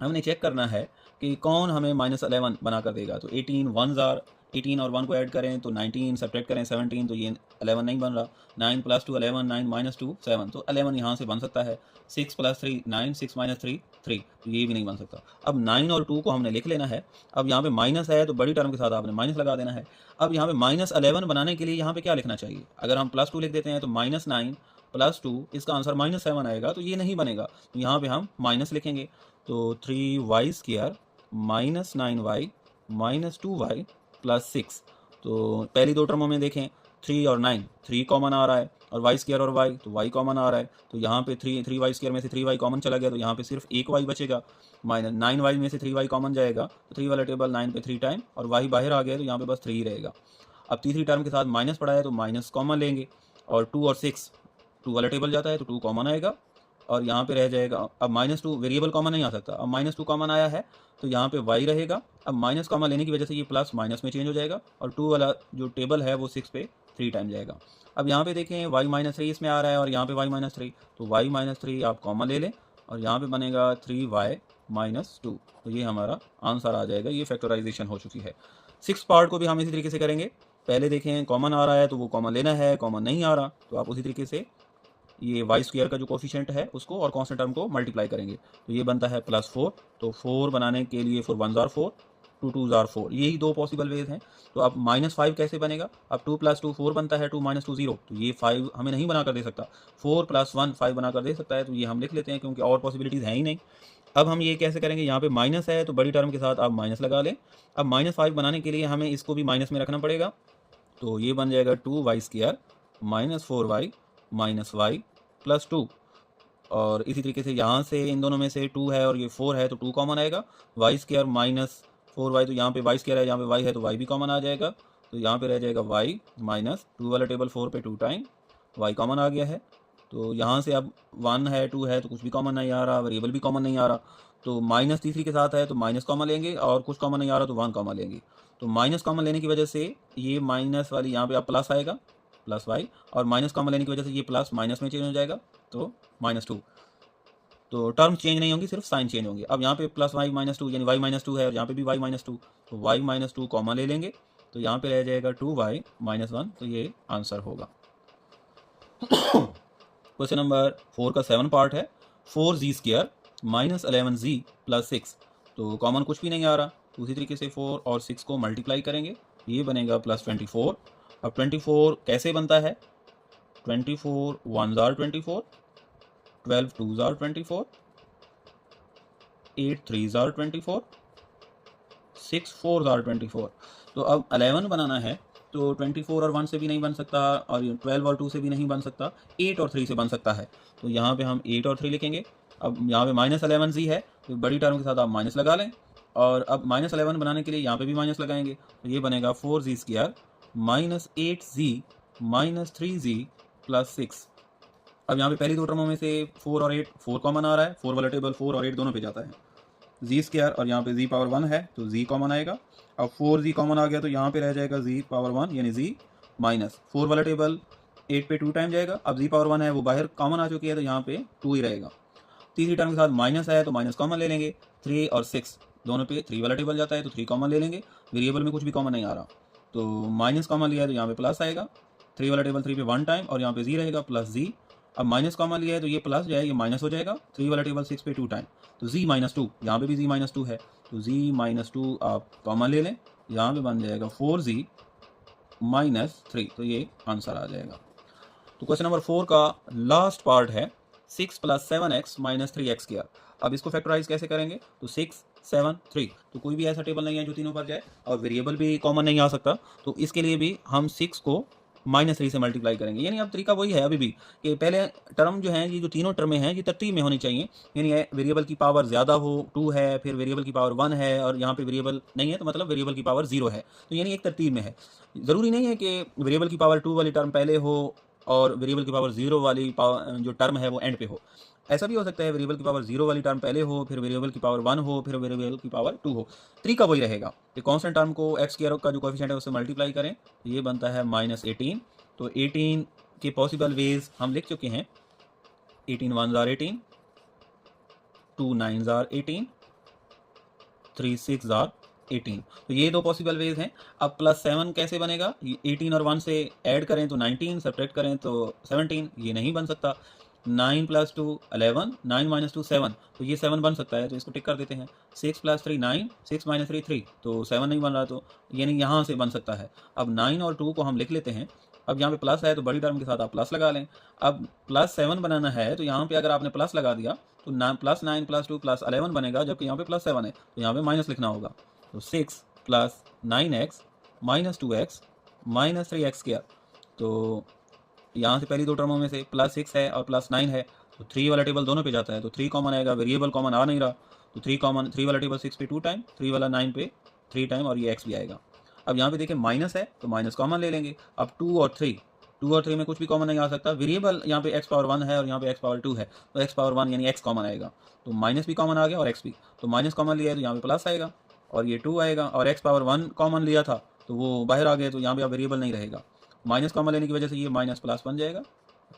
हमने चेक करना है कि कौन हमें माइनस 11 बना कर देगा, तो 18 1 जार 18 और 1 को ऐड करें तो 19, सब्ट्रैक्ट करें 17 तो ये 11 नहीं बन रहा। 9 प्लस 2 11, 9 माइनस 2 7, तो 11 यहाँ से बन सकता है। 6 प्लस 3 9, 6 माइनस 3 3, तो ये भी नहीं बन सकता। अब 9 और 2 को हमने लिख लेना है। अब यहाँ पे माइनस है तो बड़ी टर्म के साथ आपने माइनस लगा देना है। अब यहाँ पे माइनस 11 बनाने के लिए यहाँ पे क्या लिखना चाहिए, अगर हम प्लस 2 लिख देते हैं तो माइनस 9 प्लस 2 इसका आंसर माइनस 7 आएगा, तो ये नहीं बनेगा, तो यहाँ पे हम माइनस लिखेंगे। तो 3y² minus 9y minus 2y plus 6। तो पहली दो टर्मों में देखें 3 और 9, 3 कॉमन आ रहा है और y² और y तो y कॉमन आ रहा है, तो यहाँ पे 3y² में से 3y कॉमन चला गया तो यहाँ पे सिर्फ एक y बचेगा। माइनस 9y में से 3y कॉमन जाएगा तो 3 वाला टेबल 9 पे 3 टाइम और y बाहर आ गया तो यहाँ पे बस 3 ही रहेगा। अब तीसरी टर्म के साथ माइनस पड़ा है तो माइनस कॉमन लेंगे और 2 और 6, 2 वाला टेबल जाता है तो 2 कॉमन आएगा और यहाँ पे रह जाएगा। अब -2 वेरिएबल कॉमन नहीं आ सकता, अब -2 कॉमन आया है तो यहाँ पे y रहेगा। अब माइनस कॉमन लेने की वजह से ये प्लस माइनस में चेंज हो जाएगा और 2 वाला जो टेबल है वो 6 पे 3 टाइम जाएगा। अब यहाँ पे देखें y माइनस 3 इसमें आ रहा है और यहाँ पे y माइनस 3, तो y माइनस 3 आप कॉमन ले लें और यहाँ पे बनेगा 3y माइनस 2, तो ये हमारा आंसर आ जाएगा। ये फैक्टराइजेशन हो चुकी है। 6 पार्ट को भी हम इसी तरीके से करेंगे। पहले देखें कॉमन आ रहा है तो वो कॉमन लेना है, कॉमन नहीं आ रहा तो आप उसी तरीके से ये y² का जो कोफिशिएंट है उसको और कांस्टेंट टर्म को मल्टीप्लाई करेंगे तो ये बनता है प्लस 4। तो 4 बनाने के लिए 4 1 जार 4, 2 2 जार 4, यही दो पॉसिबल वेज हैं। तो अब -5 कैसे बनेगा, अब 2 प्लस 2 4 बनता है, 2 माइनस 2 0, तो ये 5 हमें नहीं बना कर दे सकता। 4 प्लस 1 5 बना कर दे सकता है, तो ये हम लिख लेते हैं क्योंकि और पॉसिबिलिटीज़ हैं ही नहीं। अब हम ये कैसे करेंगे, यहाँ पे माइनस है तो बड़ी टर्म के साथ आप माइनस लगा लें। अब -5 बनाने के लिए हमें इसको भी माइनस में रखना पड़ेगा, तो ये बन जाएगा 2y² minus 4y minus y plus 2। और इसी तरीके से यहाँ से इन दोनों में से 2 है और ये 4 है तो 2 कॉमन आएगा। y² माइनस 4y, तो यहाँ पे y² है, यहाँ पे y है तो y भी कॉमन आ जाएगा, तो यहाँ पे रह जाएगा y माइनस 2 वाला टेबल 4 पे 2 टाइम y कॉमन आ गया है। तो यहाँ से अब 1 है 2 है तो कुछ भी कॉमन नहीं आ रहा, वेरिएबल भी कॉमन नहीं आ रहा, तो माइनस तीसरी के साथ है तो माइनस कॉमन लेंगे, और कुछ कॉमन नहीं आ रहा तो 1 कॉमन लेंगे। तो माइनस कॉमन लेने की वजह से ये माइनस वाली यहाँ पे अब प्लस आएगा, प्लस y, और माइनस कॉमन लेने की वजह से ये प्लस माइनस में चेंज हो जाएगा तो -2। तो टर्म चेंज नहीं होंगी, सिर्फ साइन चेंज होंगे। अब यहाँ पे प्लस y माइनस 2 यानी y माइनस 2 है, और यहाँ पे भी y माइनस 2, तो y माइनस 2 कॉमन ले लेंगे, तो यहाँ पे रह जाएगा 2y माइनस 1, तो ये आंसर होगा। क्वेश्चन नंबर 4 का 7 पार्ट है। 4z² माइनस 11z प्लस 6, तो कॉमन कुछ भी नहीं आ रहा, तो उसी तरीके से 4 और 6 को मल्टीप्लाई करेंगे, ये बनेगा प्लस 24। अब 24 कैसे बनता है, 24 1 जार 24, 12 2 जार 24, 8 3 जार 24, 6 4 जार 24। तो अब 11 बनाना है तो 24 और 1 से भी नहीं बन सकता, और 12 और 2 से भी नहीं बन सकता, 8 और 3 से बन सकता है। तो यहाँ पे हम 8 और 3 लिखेंगे। अब यहाँ पे माइनस 11z है, तो बड़ी टर्म के साथ आप माइनस लगा लें, और अब माइनस 11 बनाने के लिए यहाँ पे भी माइनस लगाएंगे, तो ये बनेगा 4z² minus 8z minus 3z plus 6। अब यहाँ पे पहली दो टर्मों में से 4 और 8, 4 कॉमन आ रहा है, 4 वाला टेबल 4 और 8 दोनों पे जाता है, z² और यहाँ पे z पावर 1 है तो z कॉमन आएगा। अब 4z कॉमन आ गया तो यहाँ पे रह जाएगा z पावर 1 यानी z माइनस 4 वाला टेबल 8 पे 2 टाइम जाएगा। अब z पावर 1 है वो बाहर कॉमन आ चुकी है तो यहाँ पे 2 ही रहेगा। तीसरी टर्म के साथ माइनस है तो माइनस कॉमन ले लेंगे, 3 और 6 दोनों पे 3 वाला टेबल जाता है तो 3 कॉमन ले लेंगे, वेरिएबल में कुछ भी कॉमन नहीं आ रहा, तो माइनस कॉमन लिया है तो यहाँ पे प्लस आएगा, 3 वाला टेबल 3 पे 1 टाइम और यहाँ पे z रहेगा प्लस z। अब माइनस कॉमन लिया है तो ये प्लस जो है ये माइनस हो जाएगा, 3 वाला टेबल 6 पे 2 टाइम, तो z माइनस 2, यहाँ पे भी z माइनस 2 है तो z माइनस 2 आप कॉमन ले लें, यहाँ पे बन जाएगा 4z माइनस 3, तो ये आंसर आ जाएगा। तो क्वेश्चन नंबर 4 का लास्ट पार्ट है 6 प्लस 7x माइनस 3x²। अब इसको फैक्टराइज कैसे करेंगे, तो 6 7 3, तो कोई भी ऐसा टेबल नहीं है जो तीनों पर जाए, और वेरिएबल भी कॉमन नहीं आ सकता, तो इसके लिए भी हम 6 को -3 से मल्टीप्लाई करेंगे। यानी अब तरीका वही है अभी भी कि पहले टर्म जो है, ये जो तीनों टर्में हैं ये तरतीब में होनी चाहिए, यानी वेरिएबल की पावर ज़्यादा हो, 2 है, फिर वेरिएबल की पावर 1 है, और यहाँ पे वेरिएबल नहीं है तो मतलब वेरिएबल की पावर 0 है, तो यानी एक तरतीब में है। ज़रूरी नहीं है कि वेरिएबल की पावर 2 वाली टर्म पहले हो और वेरिएबल की पावर 0 वाली जो टर्म है वो एंड पे हो। ऐसा भी हो सकता है वेरिएबल की पावर 0 वाली टर्म पहले हो, फिर वेरिएबल की पावर 1 हो, फिर वेरिएबल की पावर 2 हो, तरीका वही रहेगा कि कांस्टेंट टर्म को x² का जो कोएफिशिएंट है उससे मल्टीप्लाई करें, तो ये बनता है -18। तो 18 के पॉसिबल वेज हम लिख चुके हैं, 18 1 जार 18, 2 9 जार 18, 3 6 जार 18, तो ये दो पॉसिबल वेज हैं। अब प्लस 7 कैसे बनेगा, 18 और 1 से ऐड करें तो 19, सब्ट्रैक्ट करें तो 17, ये नहीं बन सकता। 9 प्लस 2 11, 9 माइनस 2 7, तो ये 7 बन सकता है, तो इसको टिक कर देते हैं। 6 प्लस 3 9, 6 माइनस 3 3, तो 7 नहीं बन रहा, तो यानी यहाँ से बन सकता है। अब 9 और 2 को हम लिख लेते हैं। अब यहाँ पे प्लस है तो बड़ी टर्म के साथ आप प्लस लगा लें। अब प्लस 7 बनाना है तो यहाँ पे अगर आपने प्लस लगा दिया तो प्लस 9 प्लस 2 प्लस 11 बनेगा, जबकि यहाँ पे प्लस 7 है तो यहाँ पे माइनस लिखना होगा। तो 6 plus 9x minus 2x minus 3x², तो यहाँ से पहली दो टर्मों में से प्लस 6 है और प्लस 9 है, तो 3 वाला टेबल दोनों पे जाता है तो 3 कॉमन आएगा, वेरिएबल कॉमन आ नहीं रहा, तो 3 वाला टेबल 6 पे 2 टाइम, 3 वाला 9 पे 3 टाइम, और ये x भी आएगा। अब यहाँ पे देखें माइनस है तो माइनस कॉमन ले लेंगे। अब 2 और 3 में कुछ भी कॉमन नहीं आ सकता, वेरिएबल यहाँ पे x पावर 1 है और यहाँ पे x पावर 2 है, तो x पावर 1 यानी x कॉमन आएगा, तो माइनस भी कॉमन आ गया और x भी, तो माइनस कॉमन लिया है तो यहाँ पे प्लस आएगा और ये 2 आएगा, और x पावर 1 कॉमन लिया था तो वो बाहर आ गया, तो यहाँ पे अब वेरिएबल नहीं रहेगा, माइनस कॉमन लेने की वजह से ये माइनस प्लस बन जाएगा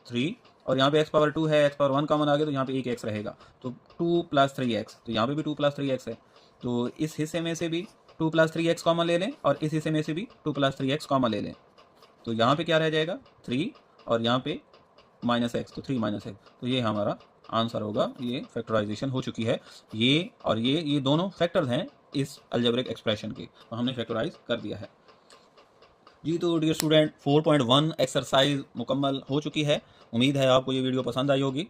3, और यहाँ पे x पावर 2 है, x पावर 1 कॉमन आ गया तो यहाँ पे एक x रहेगा, तो 2 प्लस 3x, तो यहाँ पे भी 2 प्लस 3x है, तो इस हिस्से में से भी 2 प्लस 3x कॉमन ले लें और इस हिस्से में से भी 2 प्लस 3x कॉमन ले लें, तो यहाँ पे क्या रह जाएगा 3 और यहाँ पे -x, तो 3 - x, तो ये हमारा आंसर होगा। ये फैक्टराइजेशन हो चुकी है, ये और ये दोनों फैक्टर्स हैं इस अलजेब्रिक एक्सप्रेशन के, तो हमने फैक्टराइज कर दिया है जी। तो डियर स्टूडेंट 4.1 एक्सरसाइज मुकम्मल हो चुकी है। उम्मीद है आपको ये वीडियो पसंद आई होगी।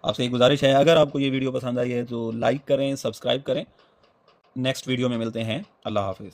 आपसे एक गुजारिश है, अगर आपको ये वीडियो पसंद आई है तो लाइक करें, सब्सक्राइब करें। नेक्स्ट वीडियो में मिलते हैं। अल्लाह हाफिज़।